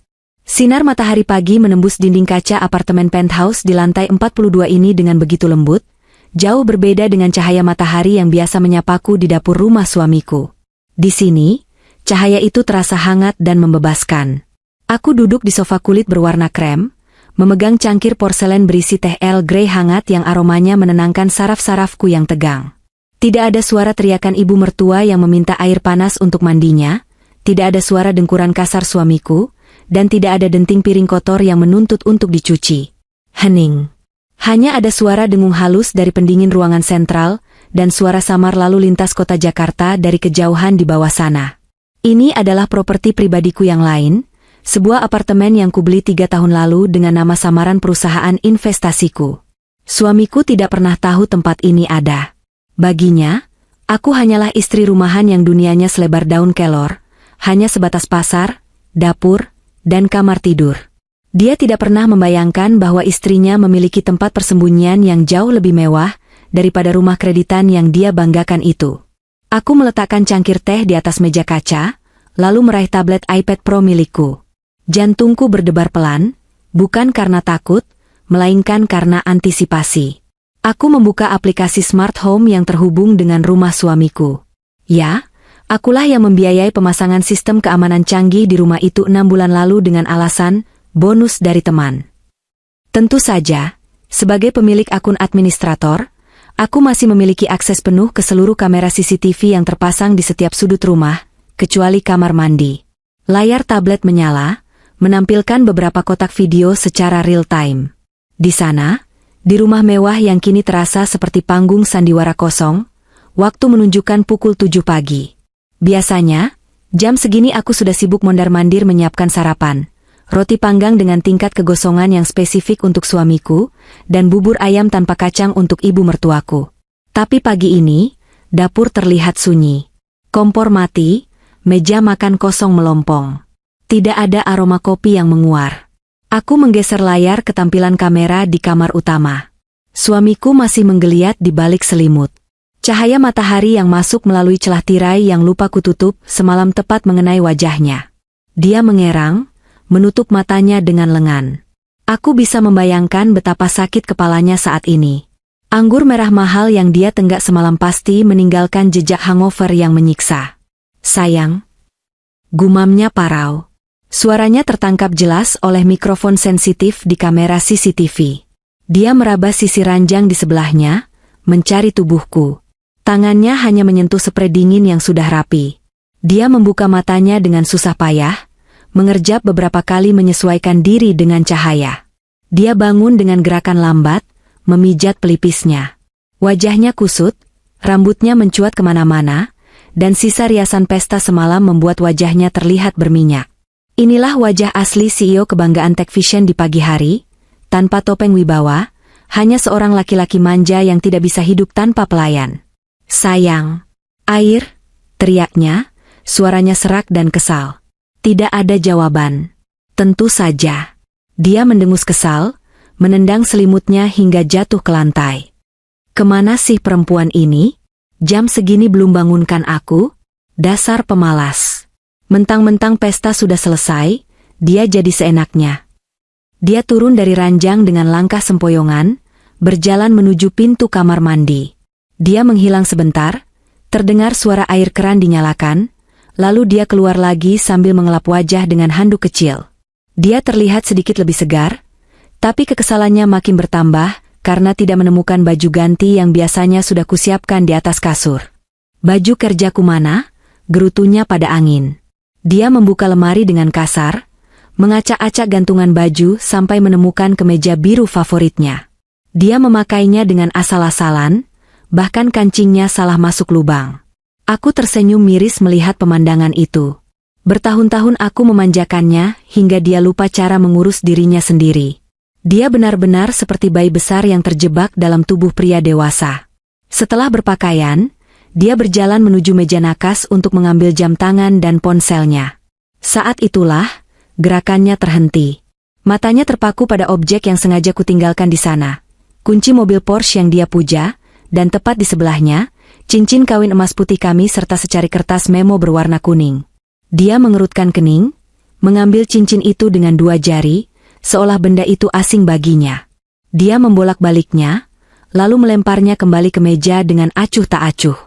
Sinar matahari pagi menembus dinding kaca apartemen penthouse di lantai 42 ini dengan begitu lembut, jauh berbeda dengan cahaya matahari yang biasa menyapaku di dapur rumah suamiku. Di sini, cahaya itu terasa hangat dan membebaskan. Aku duduk di sofa kulit berwarna krem, memegang cangkir porselen berisi teh Earl Grey hangat yang aromanya menenangkan saraf-sarafku yang tegang. Tidak ada suara teriakan ibu mertua yang meminta air panas untuk mandinya, tidak ada suara dengkuran kasar suamiku, dan tidak ada denting piring kotor yang menuntut untuk dicuci. Hening. Hanya ada suara dengung halus dari pendingin ruangan sentral, dan suara samar lalu lintas kota Jakarta dari kejauhan di bawah sana. Ini adalah properti pribadiku yang lain, sebuah apartemen yang kubeli 3 tahun lalu dengan nama samaran perusahaan investasiku. Suamiku tidak pernah tahu tempat ini ada. Baginya, aku hanyalah istri rumahan yang dunianya selebar daun kelor, hanya sebatas pasar, dapur, dan kamar tidur. Dia tidak pernah membayangkan bahwa istrinya memiliki tempat persembunyian yang jauh lebih mewah daripada rumah kreditan yang dia banggakan itu. Aku meletakkan cangkir teh di atas meja kaca, lalu meraih tablet iPad Pro milikku. Jantungku berdebar pelan, bukan karena takut, melainkan karena antisipasi. Aku membuka aplikasi smart home yang terhubung dengan rumah suamiku. Ya, akulah yang membiayai pemasangan sistem keamanan canggih di rumah itu 6 bulan lalu dengan alasan bonus dari teman. Tentu saja, sebagai pemilik akun administrator, aku masih memiliki akses penuh ke seluruh kamera CCTV yang terpasang di setiap sudut rumah, kecuali kamar mandi. Layar tablet menyala, menampilkan beberapa kotak video secara real-time. Di sana, di rumah mewah yang kini terasa seperti panggung sandiwara kosong, waktu menunjukkan pukul 7 pagi. Biasanya, jam segini aku sudah sibuk mondar-mandir menyiapkan sarapan, roti panggang dengan tingkat kegosongan yang spesifik untuk suamiku, dan bubur ayam tanpa kacang untuk ibu mertuaku. Tapi pagi ini, dapur terlihat sunyi. Kompor mati, meja makan kosong melompong. Tidak ada aroma kopi yang menguar. Aku menggeser layar ke tampilan kamera di kamar utama. Suamiku masih menggeliat di balik selimut. Cahaya matahari yang masuk melalui celah tirai yang lupa kututup semalam tepat mengenai wajahnya. Dia mengerang, menutup matanya dengan lengan. Aku bisa membayangkan betapa sakit kepalanya saat ini. Anggur merah mahal yang dia tenggak semalam pasti meninggalkan jejak hangover yang menyiksa. Sayang, gumamnya parau. Suaranya tertangkap jelas oleh mikrofon sensitif di kamera CCTV. Dia meraba sisi ranjang di sebelahnya, mencari tubuhku. Tangannya hanya menyentuh spray dingin yang sudah rapi. Dia membuka matanya dengan susah payah, mengerjap beberapa kali menyesuaikan diri dengan cahaya. Dia bangun dengan gerakan lambat, memijat pelipisnya. Wajahnya kusut, rambutnya mencuat kemana-mana, dan sisa riasan pesta semalam membuat wajahnya terlihat berminyak. Inilah wajah asli CEO kebanggaan Techvision di pagi hari, tanpa topeng wibawa, hanya seorang laki-laki manja yang tidak bisa hidup tanpa pelayan. Sayang. Air, teriaknya, suaranya serak dan kesal. Tidak ada jawaban. Tentu saja. Dia mendengus kesal, menendang selimutnya hingga jatuh ke lantai. Kemana sih perempuan ini? Jam segini belum bangunkan aku? Dasar pemalas. Mentang-mentang pesta sudah selesai, dia jadi seenaknya. Dia turun dari ranjang dengan langkah sempoyongan, berjalan menuju pintu kamar mandi. Dia menghilang sebentar, terdengar suara air keran dinyalakan, lalu dia keluar lagi sambil mengelap wajah dengan handuk kecil. Dia terlihat sedikit lebih segar, tapi kekesalannya makin bertambah karena tidak menemukan baju ganti yang biasanya sudah kusiapkan di atas kasur. Baju kerjaku mana? Gerutunya pada angin. Dia membuka lemari dengan kasar, mengacak-acak gantungan baju sampai menemukan kemeja biru favoritnya. Dia memakainya dengan asal-asalan, bahkan kancingnya salah masuk lubang. Aku tersenyum miris melihat pemandangan itu. Bertahun-tahun aku memanjakannya hingga dia lupa cara mengurus dirinya sendiri. Dia benar-benar seperti bayi besar yang terjebak dalam tubuh pria dewasa. Setelah berpakaian, dia berjalan menuju meja nakas untuk mengambil jam tangan dan ponselnya. Saat itulah, gerakannya terhenti. Matanya terpaku pada objek yang sengaja kutinggalkan di sana. Kunci mobil Porsche yang dia puja, dan tepat di sebelahnya, cincin kawin emas putih kami serta secari kertas memo berwarna kuning. Dia mengerutkan kening, mengambil cincin itu dengan dua jari, seolah benda itu asing baginya. Dia membolak-baliknya, lalu melemparnya kembali ke meja dengan acuh tak acuh.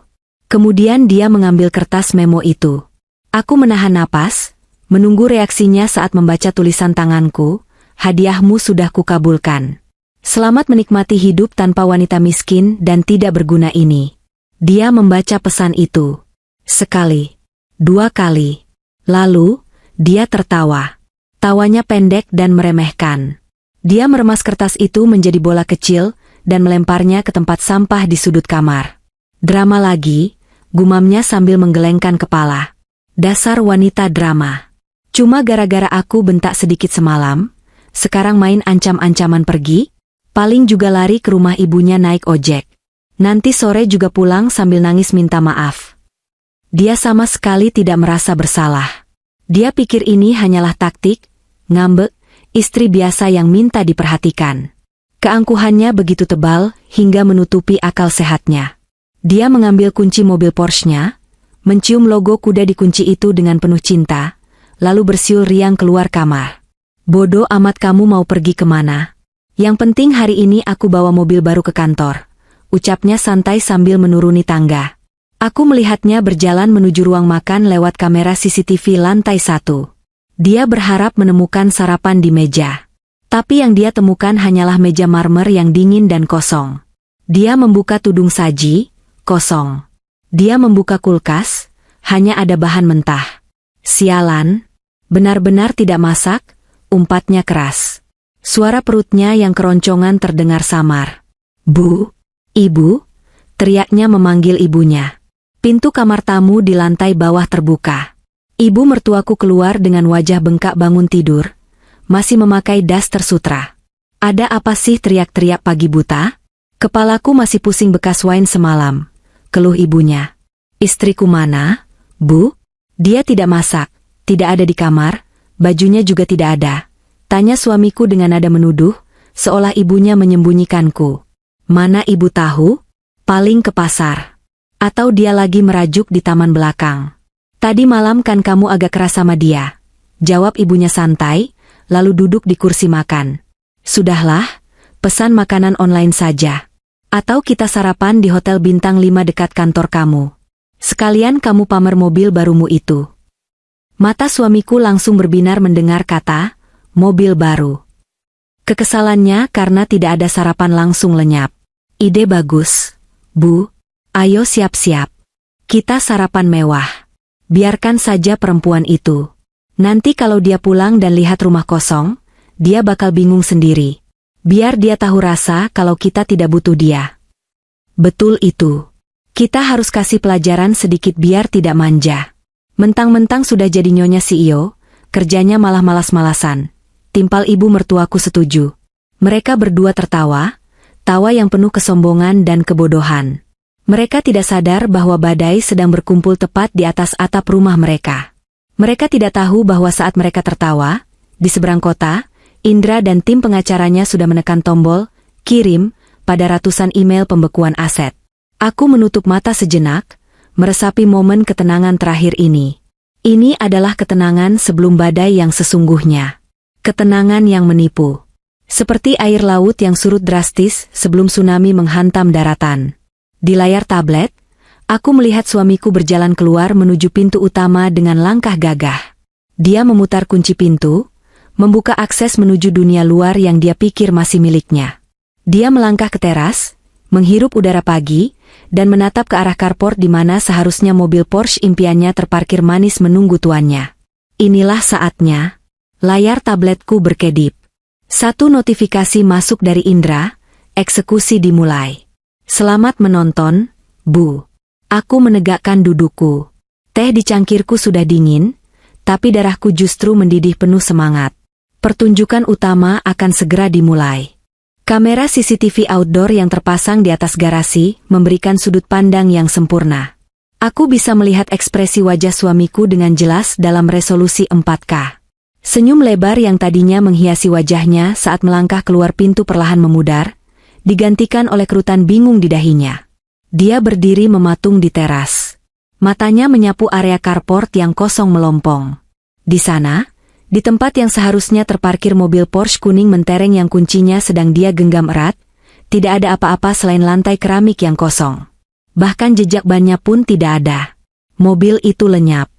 Kemudian dia mengambil kertas memo itu. Aku menahan napas, menunggu reaksinya saat membaca tulisan tanganku, hadiahmu sudah kukabulkan. Selamat menikmati hidup tanpa wanita miskin dan tidak berguna ini. Dia membaca pesan itu. Sekali. Dua kali. Lalu, dia tertawa. Tawanya pendek dan meremehkan. Dia meremas kertas itu menjadi bola kecil dan melemparnya ke tempat sampah di sudut kamar. Drama lagi, gumamnya sambil menggelengkan kepala. Dasar wanita drama. Cuma gara-gara aku bentak sedikit semalam, sekarang main ancam-ancaman pergi, paling juga lari ke rumah ibunya naik ojek. Nanti sore juga pulang sambil nangis minta maaf. Dia sama sekali tidak merasa bersalah. Dia pikir ini hanyalah taktik, ngambek, istri biasa yang minta diperhatikan. Keangkuhannya begitu tebal hingga menutupi akal sehatnya. Dia mengambil kunci mobil Porsche-nya, mencium logo kuda di kunci itu dengan penuh cinta, lalu bersiul riang keluar kamar. Bodoh amat kamu mau pergi kemana? Yang penting hari ini aku bawa mobil baru ke kantor, ucapnya santai sambil menuruni tangga. Aku melihatnya berjalan menuju ruang makan lewat kamera CCTV lantai 1. Dia berharap menemukan sarapan di meja. Tapi yang dia temukan hanyalah meja marmer yang dingin dan kosong. Dia membuka tudung saji, kosong. Dia membuka kulkas, hanya ada bahan mentah. Sialan, benar-benar tidak masak, umpatnya keras. Suara perutnya yang keroncongan terdengar samar. Bu, ibu, teriaknya memanggil ibunya. Pintu kamar tamu di lantai bawah terbuka. Ibu mertuaku keluar dengan wajah bengkak bangun tidur, masih memakai daster sutra. Ada apa sih teriak-teriak pagi buta? Kepalaku masih pusing bekas wine semalam, keluh ibunya. Istriku mana, Bu? Dia tidak masak, tidak ada di kamar, bajunya juga tidak ada. Tanya suamiku dengan nada menuduh, seolah ibunya menyembunyikanku. Mana ibu tahu? Paling ke pasar. Atau dia lagi merajuk di taman belakang. Tadi malam kan kamu agak keras sama dia. Jawab ibunya santai, lalu duduk di kursi makan. Sudahlah, pesan makanan online saja. Atau kita sarapan di hotel bintang 5 dekat kantor kamu. Sekalian kamu pamer mobil barumu itu. Mata suamiku langsung berbinar mendengar kata, mobil baru. Kekesalannya karena tidak ada sarapan langsung lenyap. Ide bagus, Bu. Ayo siap-siap. Kita sarapan mewah. Biarkan saja perempuan itu. Nanti kalau dia pulang dan lihat rumah kosong, dia bakal bingung sendiri. Biar dia tahu rasa kalau kita tidak butuh dia. Betul itu. Kita harus kasih pelajaran sedikit biar tidak manja. Mentang-mentang sudah jadi nyonya CEO, kerjanya malah malas-malasan. Timpal ibu mertuaku setuju. Mereka berdua tertawa, tawa yang penuh kesombongan dan kebodohan. Mereka tidak sadar bahwa badai sedang berkumpul tepat di atas atap rumah mereka. Mereka tidak tahu bahwa saat mereka tertawa, di seberang kota, Indra dan tim pengacaranya sudah menekan tombol kirim pada ratusan email pembekuan aset. Aku menutup mata sejenak, meresapi momen ketenangan terakhir ini. Ini adalah ketenangan sebelum badai yang sesungguhnya. Ketenangan yang menipu. Seperti air laut yang surut drastis sebelum tsunami menghantam daratan. Di layar tablet, aku melihat suamiku berjalan keluar menuju pintu utama dengan langkah gagah. Dia memutar kunci pintu, membuka akses menuju dunia luar yang dia pikir masih miliknya. Dia melangkah ke teras, menghirup udara pagi, dan menatap ke arah carport di mana seharusnya mobil Porsche impiannya terparkir manis menunggu tuannya. Inilah saatnya. Layar tabletku berkedip. Satu notifikasi masuk dari Indra, eksekusi dimulai. Selamat menonton, Bu. Aku menegakkan dudukku. Teh di cangkirku sudah dingin, tapi darahku justru mendidih penuh semangat. Pertunjukan utama akan segera dimulai. Kamera CCTV outdoor yang terpasang di atas garasi memberikan sudut pandang yang sempurna. Aku bisa melihat ekspresi wajah suamiku dengan jelas dalam resolusi 4K. Senyum lebar yang tadinya menghiasi wajahnya saat melangkah keluar pintu perlahan memudar, digantikan oleh kerutan bingung di dahinya. Dia berdiri mematung di teras. Matanya menyapu area carport yang kosong melompong. Di sana, di tempat yang seharusnya terparkir mobil Porsche kuning mentereng yang kuncinya sedang dia genggam erat, tidak ada apa-apa selain lantai keramik yang kosong. Bahkan jejak bannya pun tidak ada. Mobil itu lenyap.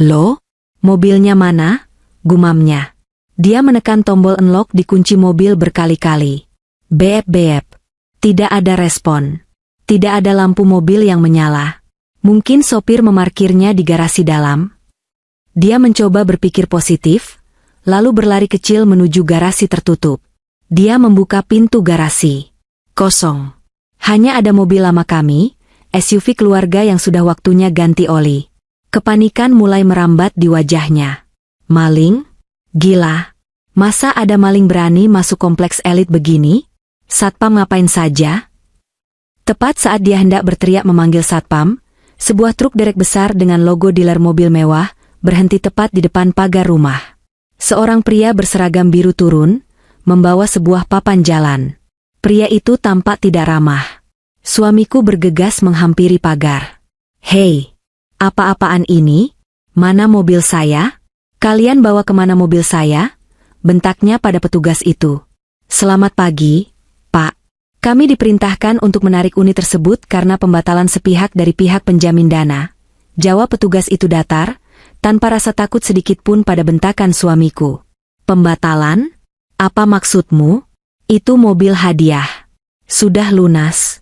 Loh? Mobilnya mana? Gumamnya. Dia menekan tombol unlock di kunci mobil berkali-kali. Beep-beep. Tidak ada respon. Tidak ada lampu mobil yang menyala. Mungkin sopir memarkirnya di garasi dalam. Dia mencoba berpikir positif, lalu berlari kecil menuju garasi tertutup. Dia membuka pintu garasi. Kosong. Hanya ada mobil lama kami, SUV keluarga yang sudah waktunya ganti oli. Kepanikan mulai merambat di wajahnya. Maling? Gila. Masa ada maling berani masuk kompleks elit begini? Satpam ngapain saja? Tepat saat dia hendak berteriak memanggil satpam, sebuah truk derek besar dengan logo dealer mobil mewah berhenti tepat di depan pagar rumah. Seorang pria berseragam biru turun, membawa sebuah papan jalan. Pria itu tampak tidak ramah. Suamiku bergegas menghampiri pagar. Hei, apa-apaan ini? Mana mobil saya? Kalian bawa kemana mobil saya? Bentaknya pada petugas itu. Selamat pagi, Pak. Kami diperintahkan untuk menarik unit tersebut karena pembatalan sepihak dari pihak penjamin dana. Jawab petugas itu datar, tanpa rasa takut sedikit pun pada bentakan suamiku. Pembatalan? Apa maksudmu? Itu mobil hadiah. Sudah lunas.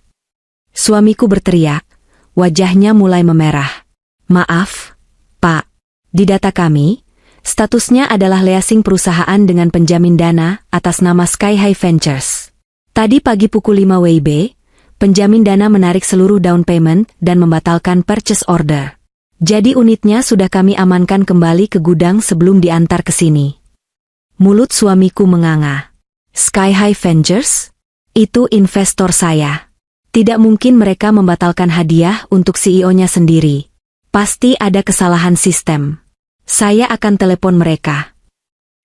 Suamiku berteriak, wajahnya mulai memerah. Maaf, Pak. Di data kami, statusnya adalah leasing perusahaan dengan penjamin dana atas nama Sky High Ventures. Tadi pagi pukul 5 WIB, penjamin dana menarik seluruh down payment dan membatalkan purchase order. Jadi unitnya sudah kami amankan kembali ke gudang sebelum diantar ke sini. Mulut suamiku menganga. Sky High Ventures? Itu investor saya. Tidak mungkin mereka membatalkan hadiah untuk CEO-nya sendiri. Pasti ada kesalahan sistem. Saya akan telepon mereka.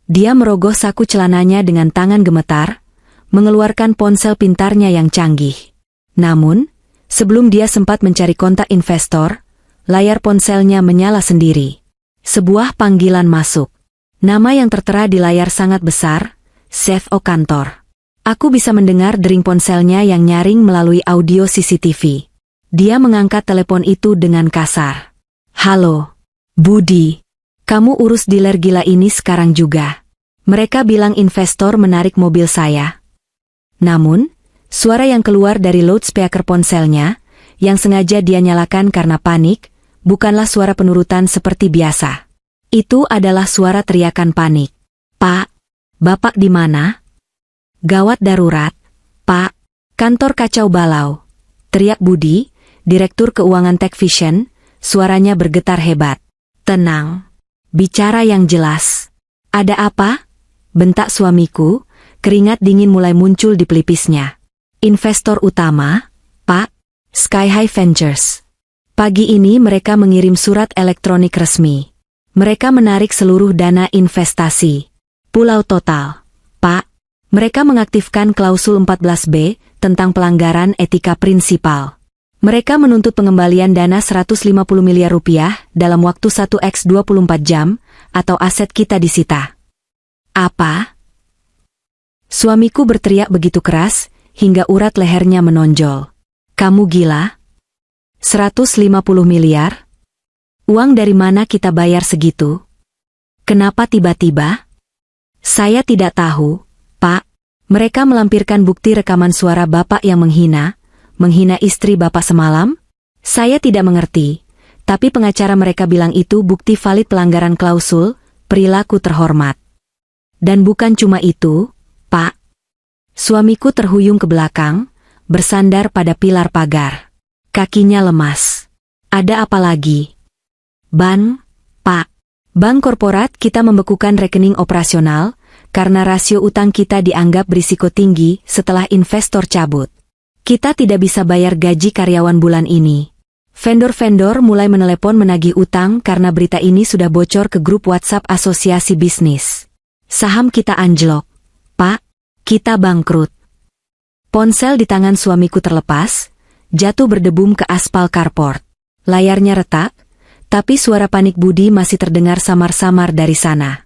Dia merogoh saku celananya dengan tangan gemetar, mengeluarkan ponsel pintarnya yang canggih. Namun, sebelum dia sempat mencari kontak investor, layar ponselnya menyala sendiri. Sebuah panggilan masuk. Nama yang tertera di layar sangat besar, CFO kantor. Aku bisa mendengar dering ponselnya yang nyaring melalui audio CCTV. Dia mengangkat telepon itu dengan kasar. Halo, Budi. Kamu urus dealer gila ini sekarang juga. Mereka bilang investor menarik mobil saya. Namun, suara yang keluar dari loudspeaker ponselnya, yang sengaja dia nyalakan karena panik, bukanlah suara penurutan seperti biasa. Itu adalah suara teriakan panik. Pak, Bapak di mana? Gawat darurat, Pak. Kantor kacau balau. Teriak Budi, Direktur Keuangan Techvision, suaranya bergetar hebat. Tenang. Bicara yang jelas. Ada apa? Bentak suamiku, keringat dingin mulai muncul di pelipisnya. Investor utama, Pak, Sky High Ventures. Pagi ini mereka mengirim surat elektronik resmi. Mereka menarik seluruh dana investasi. Pulau Total, Pak. Mereka mengaktifkan klausul 14B tentang pelanggaran etika prinsipal. Mereka menuntut pengembalian dana 150 miliar rupiah dalam waktu 1x 24 jam, atau aset kita disita. Apa? Suamiku berteriak begitu keras, hingga urat lehernya menonjol. Kamu gila? 150 miliar? Uang dari mana kita bayar segitu? Kenapa tiba-tiba? Saya tidak tahu, Pak. Mereka melampirkan bukti rekaman suara Bapak yang menghina istri Bapak semalam? Saya tidak mengerti, tapi pengacara mereka bilang itu bukti valid pelanggaran klausul, perilaku terhormat. Dan bukan cuma itu, Pak. Suamiku terhuyung ke belakang, bersandar pada pilar pagar. Kakinya lemas. Ada apa lagi? Pak. Bank korporat kita membekukan rekening operasional, karena rasio utang kita dianggap berisiko tinggi setelah investor cabut. Kita tidak bisa bayar gaji karyawan bulan ini. Vendor-vendor mulai menelepon menagih utang karena berita ini sudah bocor ke grup WhatsApp Asosiasi Bisnis. Saham kita anjlok. Pak, kita bangkrut. Ponsel di tangan suamiku terlepas, jatuh berdebum ke aspal carport. Layarnya retak, tapi suara panik Budi masih terdengar samar-samar dari sana.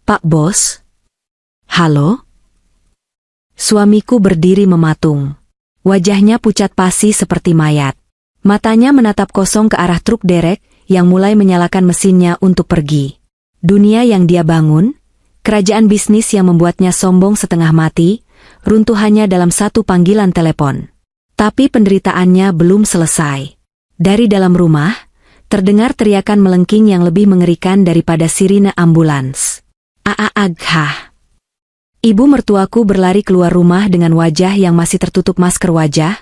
Pak Bos? Halo? Suamiku berdiri mematung. Wajahnya pucat pasi seperti mayat. Matanya menatap kosong ke arah truk derek yang mulai menyalakan mesinnya untuk pergi. Dunia yang dia bangun, kerajaan bisnis yang membuatnya sombong setengah mati, runtuhannya dalam satu panggilan telepon. Tapi penderitaannya belum selesai. Dari dalam rumah, terdengar teriakan melengking yang lebih mengerikan daripada sirine ambulans. Aghah. Ibu mertuaku berlari keluar rumah dengan wajah yang masih tertutup masker wajah,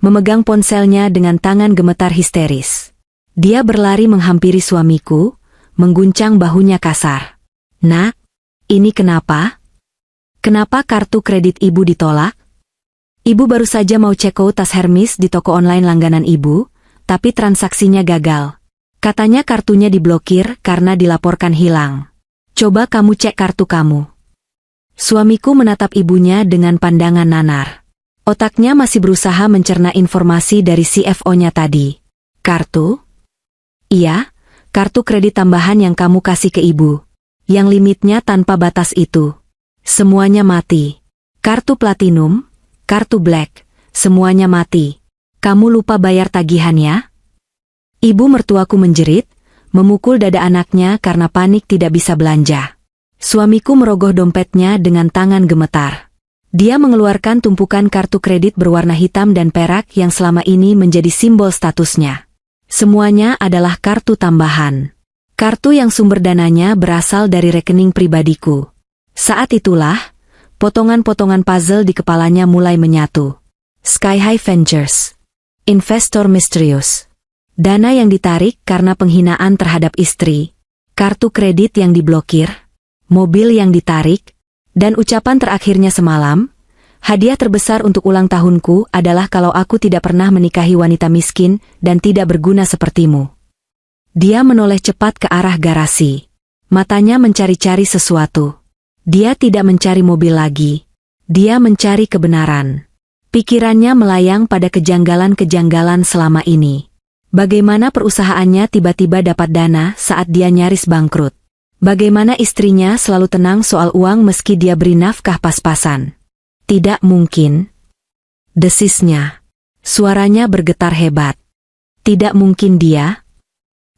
memegang ponselnya dengan tangan gemetar histeris. Dia berlari menghampiri suamiku, mengguncang bahunya kasar. Nak, ini kenapa? Kenapa kartu kredit ibu ditolak? Ibu baru saja mau check out tas Hermes di toko online langganan ibu, tapi transaksinya gagal. Katanya kartunya diblokir karena dilaporkan hilang. Coba kamu cek kartu kamu. Suamiku menatap ibunya dengan pandangan nanar. Otaknya masih berusaha mencerna informasi dari CFO-nya tadi. Kartu? Iya, kartu kredit tambahan yang kamu kasih ke ibu. Yang limitnya tanpa batas itu. Semuanya mati. Kartu platinum, kartu black, semuanya mati. Kamu lupa bayar tagihannya? Ibu mertuaku menjerit, memukul dada anaknya karena panik tidak bisa belanja. Suamiku merogoh dompetnya dengan tangan gemetar. Dia mengeluarkan tumpukan kartu kredit berwarna hitam dan perak yang selama ini menjadi simbol statusnya. Semuanya adalah kartu tambahan. Kartu yang sumber dananya berasal dari rekening pribadiku. Saat itulah, potongan-potongan puzzle di kepalanya mulai menyatu. Sky High Ventures. Investor misterius. Dana yang ditarik karena penghinaan terhadap istri. Kartu kredit yang diblokir. Mobil yang ditarik. Dan ucapan terakhirnya semalam, hadiah terbesar untuk ulang tahunku adalah kalau aku tidak pernah menikahi wanita miskin dan tidak berguna sepertimu. Dia menoleh cepat ke arah garasi. Matanya mencari-cari sesuatu. Dia tidak mencari mobil lagi. Dia mencari kebenaran. Pikirannya melayang pada kejanggalan-kejanggalan selama ini. Bagaimana perusahaannya tiba-tiba dapat dana saat dia nyaris bangkrut. Bagaimana istrinya selalu tenang soal uang meski dia beri nafkah pas-pasan. Tidak mungkin. Desisnya. Suaranya bergetar hebat. Tidak mungkin dia.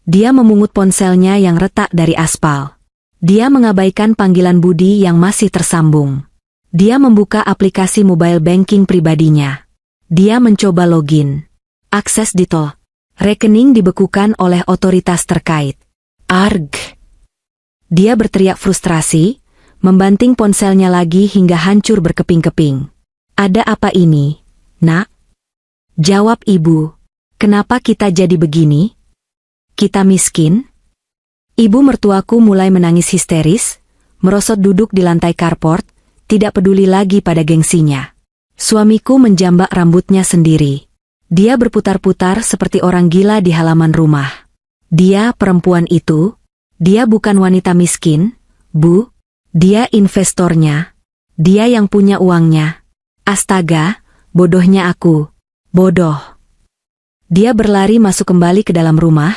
Dia memungut ponselnya yang retak dari aspal. Dia mengabaikan panggilan Budi yang masih tersambung. Dia membuka aplikasi mobile banking pribadinya. Dia mencoba login. Akses ditolak. Rekening dibekukan oleh otoritas terkait. Arg! Dia berteriak frustrasi, membanting ponselnya lagi hingga hancur berkeping-keping. Ada apa ini, nak? Jawab ibu. Kenapa kita jadi begini? Kita miskin? Ibu mertuaku mulai menangis histeris, merosot duduk di lantai carport, tidak peduli lagi pada gengsinya. Suamiku menjambak rambutnya sendiri. Dia berputar-putar seperti orang gila di halaman rumah. Dia perempuan itu, dia bukan wanita miskin, Bu. Dia investornya. Dia yang punya uangnya. Astaga, bodohnya aku. Bodoh. Dia berlari masuk kembali ke dalam rumah,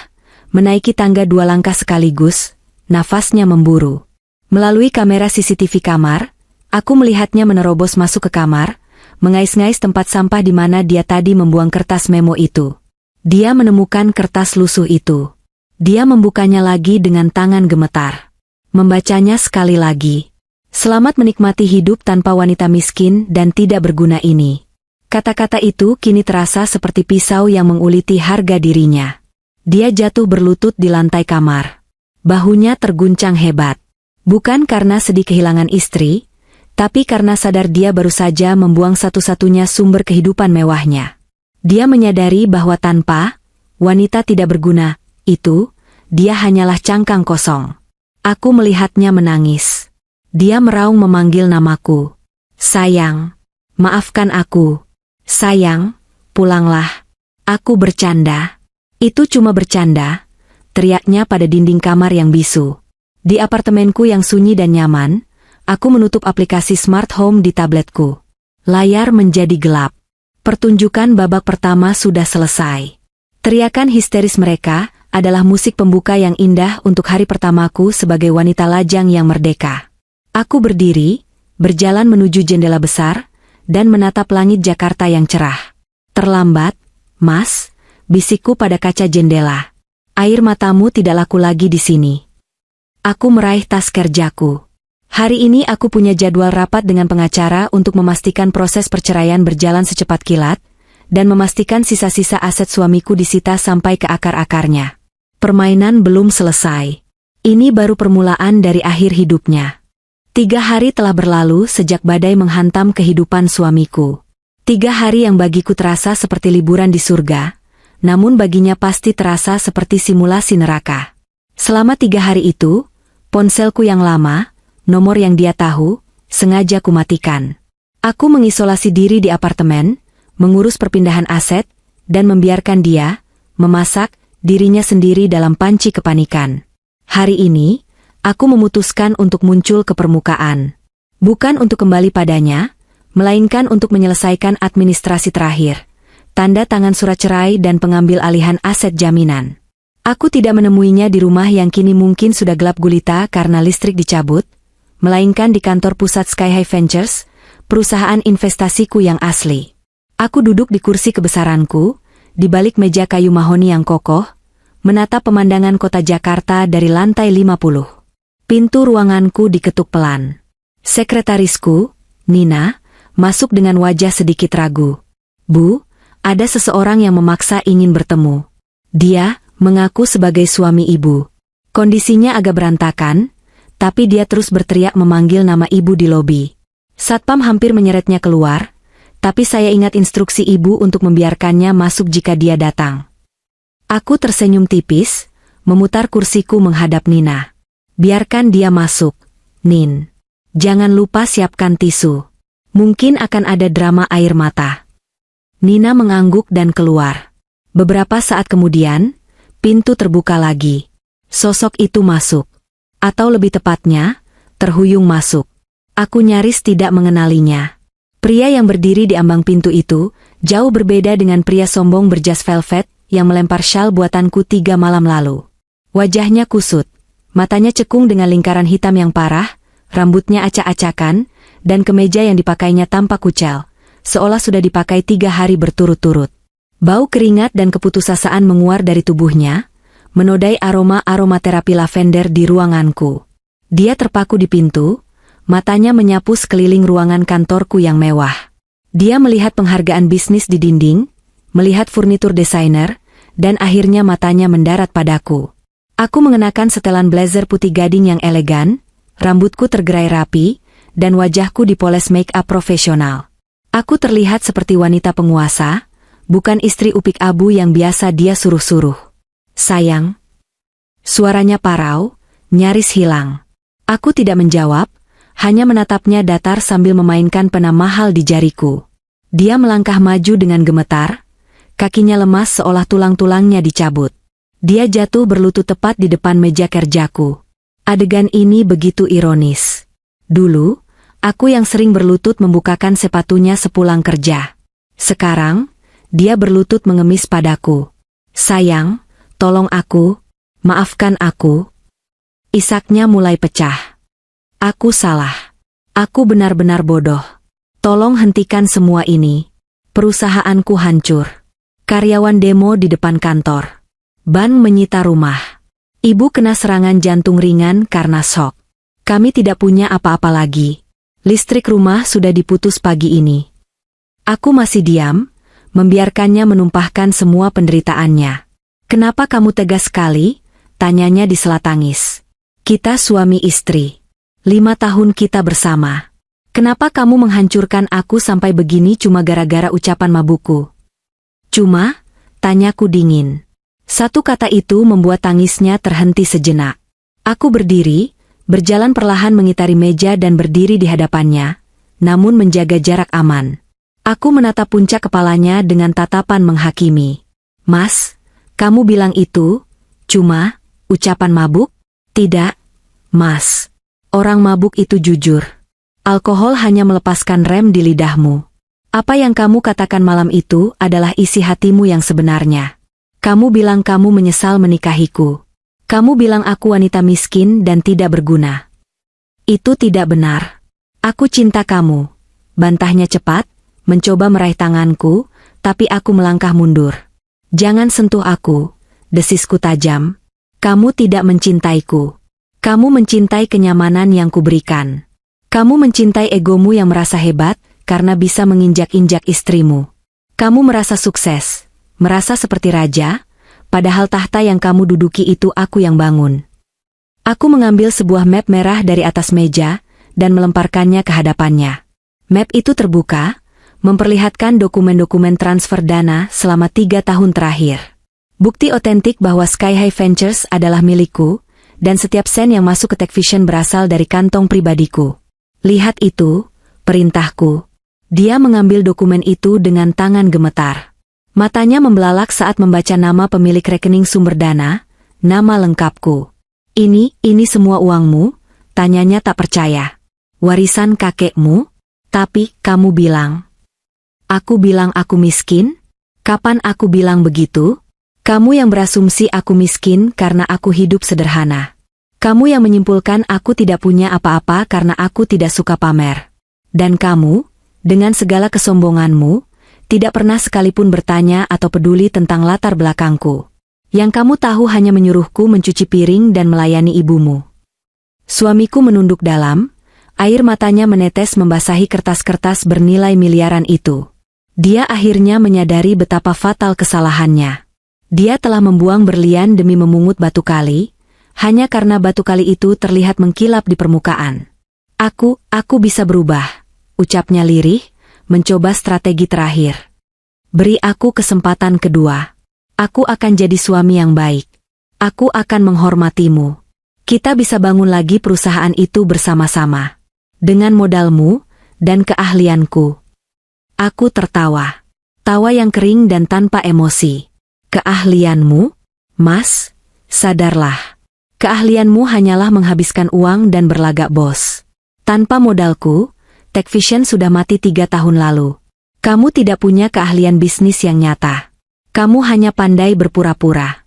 menaiki tangga 2 langkah sekaligus, nafasnya memburu. Melalui kamera CCTV kamar, aku melihatnya menerobos masuk ke kamar, mengais-ngais tempat sampah di mana dia tadi membuang kertas memo itu. Dia menemukan kertas lusuh itu. Dia membukanya lagi dengan tangan gemetar. Membacanya sekali lagi. Selamat menikmati hidup tanpa wanita miskin dan tidak berguna ini. Kata-kata itu kini terasa seperti pisau yang menguliti harga dirinya. Dia jatuh berlutut di lantai kamar. Bahunya terguncang hebat. Bukan karena sedih kehilangan istri, tapi karena sadar dia baru saja membuang satu-satunya sumber kehidupan mewahnya. Dia menyadari bahwa tanpa wanita tidak berguna itu, dia hanyalah cangkang kosong. Aku melihatnya menangis. Dia meraung memanggil namaku. Sayang, maafkan aku. Sayang, pulanglah. Aku bercanda. Itu cuma bercanda, teriaknya pada dinding kamar yang bisu. Di apartemenku yang sunyi dan nyaman, aku menutup aplikasi smart home di tabletku. Layar menjadi gelap. Pertunjukan babak pertama sudah selesai. Teriakan histeris mereka adalah musik pembuka yang indah untuk hari pertamaku sebagai wanita lajang yang merdeka. Aku berdiri, berjalan menuju jendela besar, dan menatap langit Jakarta yang cerah. Terlambat, Mas, bisikku pada kaca jendela. Air matamu tidak laku lagi di sini. Aku meraih tas kerjaku. Hari ini aku punya jadwal rapat dengan pengacara untuk memastikan proses perceraian berjalan secepat kilat, dan memastikan sisa-sisa aset suamiku disita sampai ke akar-akarnya. Permainan belum selesai. Ini baru permulaan dari akhir hidupnya. 3 hari telah berlalu sejak badai menghantam kehidupan suamiku. 3 hari yang bagiku terasa seperti liburan di surga, namun baginya pasti terasa seperti simulasi neraka. Selama 3 hari itu, ponselku yang lama, nomor yang dia tahu, sengaja kumatikan. Aku mengisolasi diri di apartemen, mengurus perpindahan aset, dan membiarkan dia memasak dirinya sendiri dalam panci kepanikan. Hari ini, aku memutuskan untuk muncul ke permukaan. Bukan untuk kembali padanya, melainkan untuk menyelesaikan administrasi terakhir, tanda tangan surat cerai dan pengambil alihan aset jaminan. Aku tidak menemuinya di rumah yang kini mungkin sudah gelap gulita karena listrik dicabut, melainkan di kantor pusat Sky High Ventures, perusahaan investasiku yang asli. Aku duduk di kursi kebesaranku, di balik meja kayu mahoni yang kokoh, menatap pemandangan kota Jakarta dari lantai 50. Pintu ruanganku diketuk pelan. Sekretarisku, Nina, masuk dengan wajah sedikit ragu. Bu, ada seseorang yang memaksa ingin bertemu. Dia mengaku sebagai suami ibu. Kondisinya agak berantakan, tapi dia terus berteriak memanggil nama ibu di lobi. Satpam hampir menyeretnya keluar, tapi saya ingat instruksi ibu untuk membiarkannya masuk jika dia datang. Aku tersenyum tipis, memutar kursiku menghadap Nina. Biarkan dia masuk, Nin. Jangan lupa siapkan tisu. Mungkin akan ada drama air mata. Nina mengangguk dan keluar. Beberapa saat kemudian, pintu terbuka lagi. Sosok itu masuk. Atau lebih tepatnya, terhuyung masuk. Aku nyaris tidak mengenalinya. Pria yang berdiri di ambang pintu itu, jauh berbeda dengan pria sombong berjas velvet yang melempar syal buatanku 3 malam lalu. Wajahnya kusut, matanya cekung dengan lingkaran hitam yang parah, rambutnya acak-acakan, dan kemeja yang dipakainya tampak kucel, seolah sudah dipakai 3 hari berturut-turut. Bau keringat dan keputusasaan menguar dari tubuhnya, menodai aroma aromaterapi lavender di ruanganku. Dia terpaku di pintu, matanya menyapu sekeliling ruangan kantorku yang mewah. Dia melihat penghargaan bisnis di dinding, melihat furnitur desainer, dan akhirnya matanya mendarat padaku. Aku mengenakan setelan blazer putih gading yang elegan, rambutku tergerai rapi, dan wajahku dipoles make up profesional. Aku terlihat seperti wanita penguasa, bukan istri upik abu yang biasa dia suruh-suruh. Sayang. Suaranya parau, nyaris hilang. Aku tidak menjawab, hanya menatapnya datar sambil memainkan pena mahal di jariku. Dia melangkah maju dengan gemetar, kakinya lemas seolah tulang-tulangnya dicabut. Dia jatuh berlutut tepat di depan meja kerjaku. Adegan ini begitu ironis. Dulu, aku yang sering berlutut membukakan sepatunya sepulang kerja. Sekarang, dia berlutut mengemis padaku. Sayang, tolong aku, maafkan aku. Isaknya mulai pecah. Aku salah. Aku benar-benar bodoh. Tolong hentikan semua ini. Perusahaanku hancur. Karyawan demo di depan kantor. Ban menyita rumah. Ibu kena serangan jantung ringan karena shock. Kami tidak punya apa-apa lagi. Listrik rumah sudah diputus pagi ini. Aku masih diam, membiarkannya menumpahkan semua penderitaannya. Kenapa kamu tegas sekali? Tanyanya di sela tangis. Kita suami istri. 5 tahun kita bersama. Kenapa kamu menghancurkan aku sampai begini cuma gara-gara ucapan mabukku? Cuma? Tanyaku dingin. Satu kata itu membuat tangisnya terhenti sejenak. Aku berdiri, berjalan perlahan mengitari meja dan berdiri di hadapannya, namun menjaga jarak aman. Aku menatap puncak kepalanya dengan tatapan menghakimi. Mas, kamu bilang itu, cuma, ucapan mabuk? Tidak, Mas. Orang mabuk itu jujur. Alkohol hanya melepaskan rem di lidahmu. Apa yang kamu katakan malam itu adalah isi hatimu yang sebenarnya. Kamu bilang kamu menyesal menikahiku. Kamu bilang aku wanita miskin dan tidak berguna. Itu tidak benar. Aku cinta kamu. Bantahnya cepat, mencoba meraih tanganku, tapi aku melangkah mundur. Jangan sentuh aku, desisku tajam. Kamu tidak mencintaiku. Kamu mencintai kenyamanan yang kuberikan. Kamu mencintai egomu yang merasa hebat, karena bisa menginjak-injak istrimu. Kamu merasa sukses. Merasa seperti raja, padahal tahta yang kamu duduki itu aku yang bangun. Aku mengambil sebuah map merah dari atas meja, dan melemparkannya ke hadapannya. Map itu terbuka, memperlihatkan dokumen-dokumen transfer dana selama 3 tahun terakhir. Bukti otentik bahwa Sky High Ventures adalah milikku, dan setiap sen yang masuk ke Techvision berasal dari kantong pribadiku. Lihat itu, perintahku. Dia mengambil dokumen itu dengan tangan gemetar. Matanya membelalak saat membaca nama pemilik rekening sumber dana, nama lengkapku. Ini semua uangmu? Tanyanya tak percaya. Warisan kakekmu? Tapi, kamu bilang. Aku bilang aku miskin? Kapan aku bilang begitu? Kamu yang berasumsi aku miskin karena aku hidup sederhana. Kamu yang menyimpulkan aku tidak punya apa-apa karena aku tidak suka pamer. Dan kamu, dengan segala kesombonganmu, tidak pernah sekalipun bertanya atau peduli tentang latar belakangku. Yang kamu tahu hanya menyuruhku mencuci piring dan melayani ibumu. Suamiku menunduk dalam, air matanya menetes membasahi kertas-kertas bernilai miliaran itu. Dia akhirnya menyadari betapa fatal kesalahannya. Dia telah membuang berlian demi memungut batu kali, hanya karena batu kali itu terlihat mengkilap di permukaan. Aku bisa berubah, ucapnya lirih, mencoba strategi terakhir. Beri aku kesempatan kedua. Aku akan jadi suami yang baik. Aku akan menghormatimu. Kita bisa bangun lagi perusahaan itu bersama-sama. Dengan modalmu dan keahlianku. Aku tertawa. Tawa yang kering dan tanpa emosi. Keahlianmu? Mas, sadarlah. Keahlianmu hanyalah menghabiskan uang dan berlagak bos. Tanpa modalku, Techvision sudah mati 3 tahun lalu. Kamu tidak punya keahlian bisnis yang nyata. Kamu hanya pandai berpura-pura.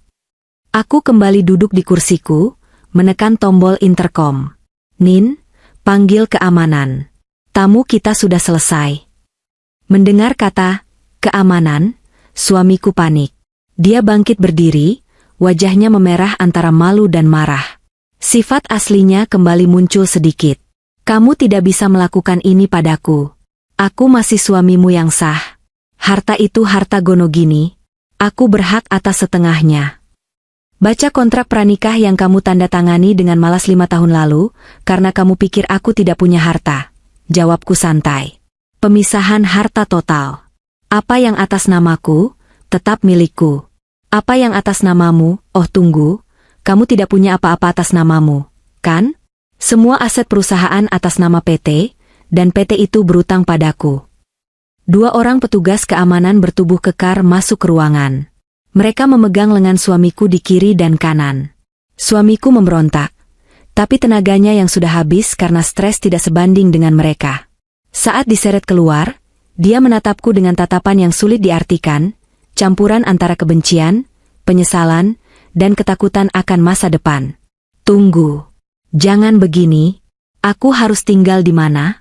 Aku kembali duduk di kursiku, menekan tombol intercom. Nin, panggil keamanan. Tamu kita sudah selesai. Mendengar kata keamanan, suamiku panik. Dia bangkit berdiri, wajahnya memerah antara malu dan marah. Sifat aslinya kembali muncul sedikit. Kamu tidak bisa melakukan ini padaku. Aku masih suamimu yang sah. Harta itu harta Gonogini. Aku berhak atas setengahnya. Baca kontrak pranikah yang kamu tanda tangani dengan malas 5 tahun lalu, karena kamu pikir aku tidak punya harta. Jawabku santai. Pemisahan harta total. Apa yang atas namaku, tetap milikku. Apa yang atas namamu, oh tunggu, kamu tidak punya apa-apa atas namamu, kan? Semua aset perusahaan atas nama PT, dan PT itu berutang padaku. 2 orang petugas keamanan bertubuh kekar masuk ke ruangan. Mereka memegang lengan suamiku di kiri dan kanan. Suamiku memberontak, tapi tenaganya yang sudah habis karena stres tidak sebanding dengan mereka. Saat diseret keluar, dia menatapku dengan tatapan yang sulit diartikan, campuran antara kebencian, penyesalan, dan ketakutan akan masa depan. Tunggu. Jangan begini. Aku harus tinggal di mana?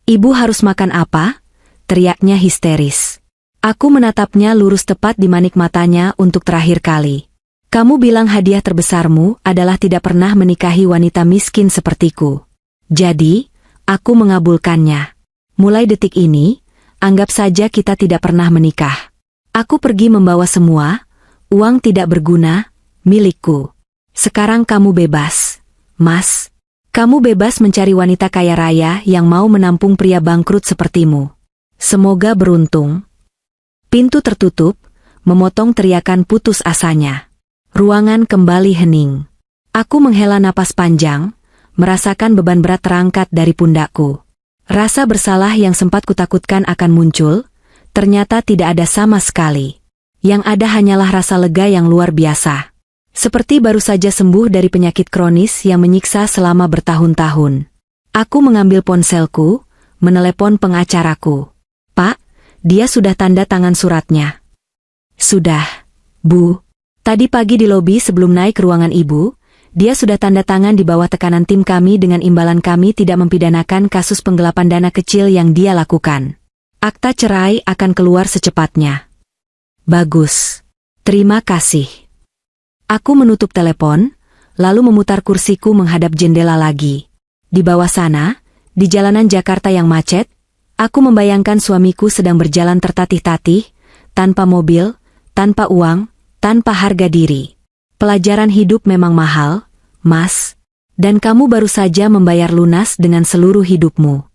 Ibu harus makan apa? Teriaknya histeris. Aku menatapnya lurus tepat di manik matanya untuk terakhir kali. Kamu bilang hadiah terbesarmu adalah tidak pernah menikahi wanita miskin sepertiku. Jadi, aku mengabulkannya. Mulai detik ini, anggap saja kita tidak pernah menikah. Aku pergi membawa semua, uang tidak berguna, milikku. Sekarang kamu bebas. Mas, kamu bebas mencari wanita kaya raya yang mau menampung pria bangkrut sepertimu. Semoga beruntung. Pintu tertutup, memotong teriakan putus asanya. Ruangan kembali hening. Aku menghela napas panjang, merasakan beban berat terangkat dari pundakku. Rasa bersalah yang sempat kutakutkan akan muncul, ternyata tidak ada sama sekali. Yang ada hanyalah rasa lega yang luar biasa. Seperti baru saja sembuh dari penyakit kronis yang menyiksa selama bertahun-tahun. Aku mengambil ponselku, menelepon pengacaraku. Pak, dia sudah tanda tangan suratnya. Sudah, Bu. Tadi pagi di lobi sebelum naik ke ruangan Ibu, dia sudah tanda tangan di bawah tekanan tim kami dengan imbalan kami tidak mempidanakan kasus penggelapan dana kecil yang dia lakukan. Akta cerai akan keluar secepatnya. Bagus. Terima kasih. Aku menutup telepon, lalu memutar kursiku menghadap jendela lagi. Di bawah sana, di jalanan Jakarta yang macet, aku membayangkan suamiku sedang berjalan tertatih-tatih, tanpa mobil, tanpa uang, tanpa harga diri. Pelajaran hidup memang mahal, Mas, dan kamu baru saja membayar lunas dengan seluruh hidupmu.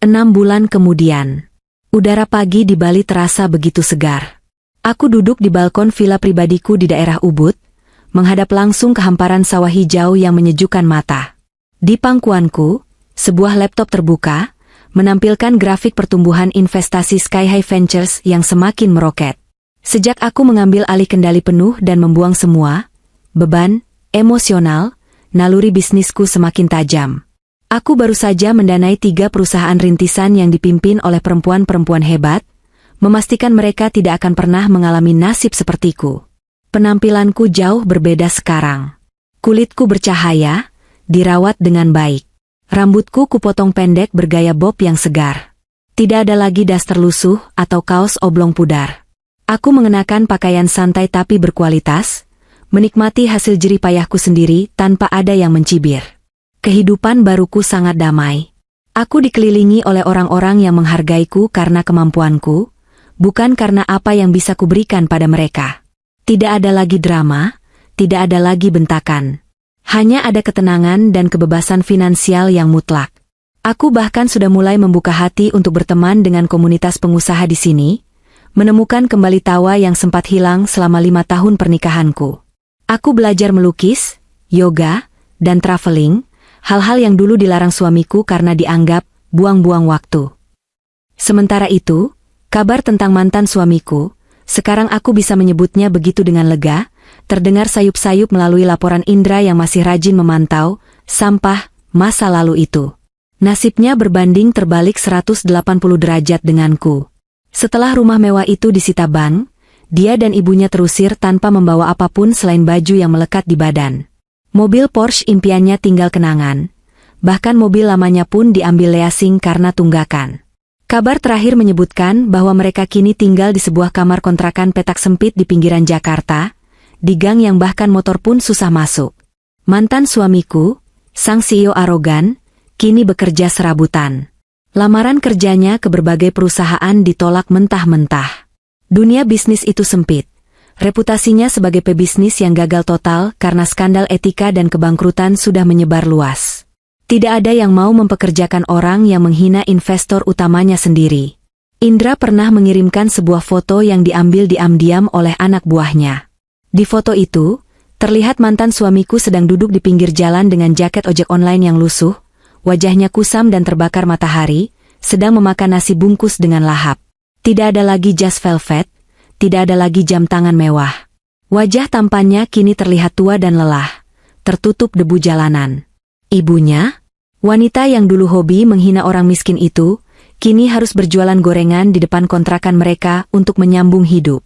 6 bulan kemudian, udara pagi di Bali terasa begitu segar. Aku duduk di balkon villa pribadiku di daerah Ubud, menghadap langsung ke hamparan sawah hijau yang menyejukkan mata. Di pangkuanku, sebuah laptop terbuka, menampilkan grafik pertumbuhan investasi Sky High Ventures yang semakin meroket. Sejak aku mengambil alih kendali penuh dan membuang semua beban emosional, naluri bisnisku semakin tajam. Aku baru saja mendanai 3 perusahaan rintisan yang dipimpin oleh perempuan-perempuan hebat, memastikan mereka tidak akan pernah mengalami nasib sepertiku. Penampilanku jauh berbeda sekarang. Kulitku bercahaya, dirawat dengan baik. Rambutku kupotong pendek bergaya bob yang segar. Tidak ada lagi daster lusuh atau kaos oblong pudar. Aku mengenakan pakaian santai tapi berkualitas, menikmati hasil jerih payahku sendiri tanpa ada yang mencibir. Kehidupan baruku sangat damai. Aku dikelilingi oleh orang-orang yang menghargaiku karena kemampuanku, bukan karena apa yang bisa kuberikan pada mereka. Tidak ada lagi drama, tidak ada lagi bentakan. Hanya ada ketenangan dan kebebasan finansial yang mutlak. Aku bahkan sudah mulai membuka hati untuk berteman dengan komunitas pengusaha di sini, menemukan kembali tawa yang sempat hilang selama 5 tahun pernikahanku. Aku belajar melukis, yoga, dan traveling, hal-hal yang dulu dilarang suamiku karena dianggap buang-buang waktu. Sementara itu, kabar tentang mantan suamiku, sekarang aku bisa menyebutnya begitu dengan lega, terdengar sayup-sayup melalui laporan indera yang masih rajin memantau sampah masa lalu itu. Nasibnya berbanding terbalik 180 derajat denganku. Setelah rumah mewah itu disita bank, dia dan ibunya terusir tanpa membawa apapun selain baju yang melekat di badan. Mobil Porsche impiannya tinggal kenangan, bahkan mobil lamanya pun diambil leasing karena tunggakan. Kabar terakhir menyebutkan bahwa mereka kini tinggal di sebuah kamar kontrakan petak sempit di pinggiran Jakarta, di gang yang bahkan motor pun susah masuk. Mantan suamiku, sang CEO arogan, kini bekerja serabutan. Lamaran kerjanya ke berbagai perusahaan ditolak mentah-mentah. Dunia bisnis itu sempit, Reputasinya sebagai pebisnis yang gagal total karena skandal etika dan kebangkrutan sudah menyebar luas. Tidak ada yang mau mempekerjakan orang yang menghina investor utamanya sendiri. Indra pernah mengirimkan sebuah foto yang diambil diam-diam oleh anak buahnya. Di foto itu, terlihat mantan suamiku sedang duduk di pinggir jalan dengan jaket ojek online yang lusuh, wajahnya kusam dan terbakar matahari, sedang memakan nasi bungkus dengan lahap. Tidak ada lagi jas velvet, tidak ada lagi jam tangan mewah. Wajah tampannya kini terlihat tua dan lelah, tertutup debu jalanan. Ibunya, wanita yang dulu hobi menghina orang miskin itu, kini harus berjualan gorengan di depan kontrakan mereka untuk menyambung hidup.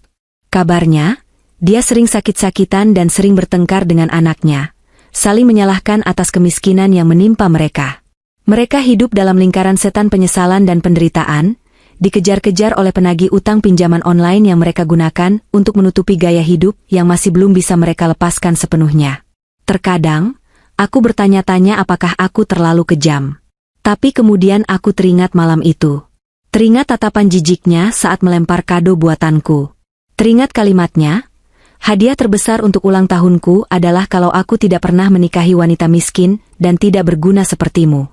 Kabarnya, dia sering sakit-sakitan dan sering bertengkar dengan anaknya, saling menyalahkan atas kemiskinan yang menimpa mereka. Mereka hidup dalam lingkaran setan penyesalan dan penderitaan, dikejar-kejar oleh penagih utang pinjaman online yang mereka gunakan untuk menutupi gaya hidup yang masih belum bisa mereka lepaskan sepenuhnya. Terkadang, aku bertanya-tanya apakah aku terlalu kejam. Tapi kemudian aku teringat malam itu. Teringat tatapan jijiknya saat melempar kado buatanku. Teringat kalimatnya, hadiah terbesar untuk ulang tahunku adalah kalau aku tidak pernah menikahi wanita miskin dan tidak berguna sepertimu.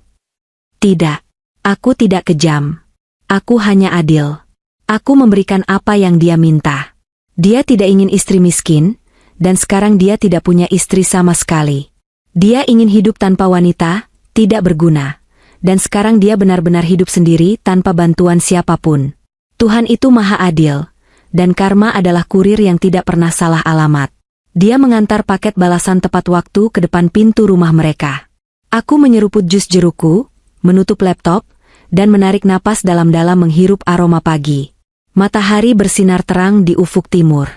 Tidak, aku tidak kejam. Aku hanya adil. Aku memberikan apa yang dia minta. Dia tidak ingin istri miskin, dan sekarang dia tidak punya istri sama sekali. Dia ingin hidup tanpa wanita, tidak berguna. Dan sekarang dia benar-benar hidup sendiri tanpa bantuan siapapun. Tuhan itu maha adil, dan karma adalah kurir yang tidak pernah salah alamat. Dia mengantar paket balasan tepat waktu ke depan pintu rumah mereka. Aku menyeruput jus jerukku, menutup laptop, dan menarik napas dalam-dalam menghirup aroma pagi. Matahari bersinar terang di ufuk timur.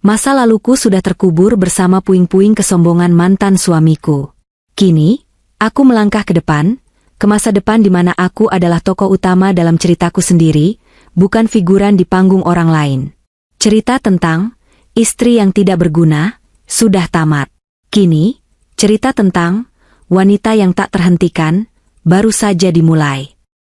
Masa laluku sudah terkubur bersama puing-puing kesombongan mantan suamiku. Kini, aku melangkah ke depan, ke masa depan di mana aku adalah tokoh utama dalam ceritaku sendiri, bukan figuran di panggung orang lain. Cerita tentang istri yang tidak berguna sudah tamat. Kini, cerita tentang wanita yang tak terhentikan baru saja dimulai.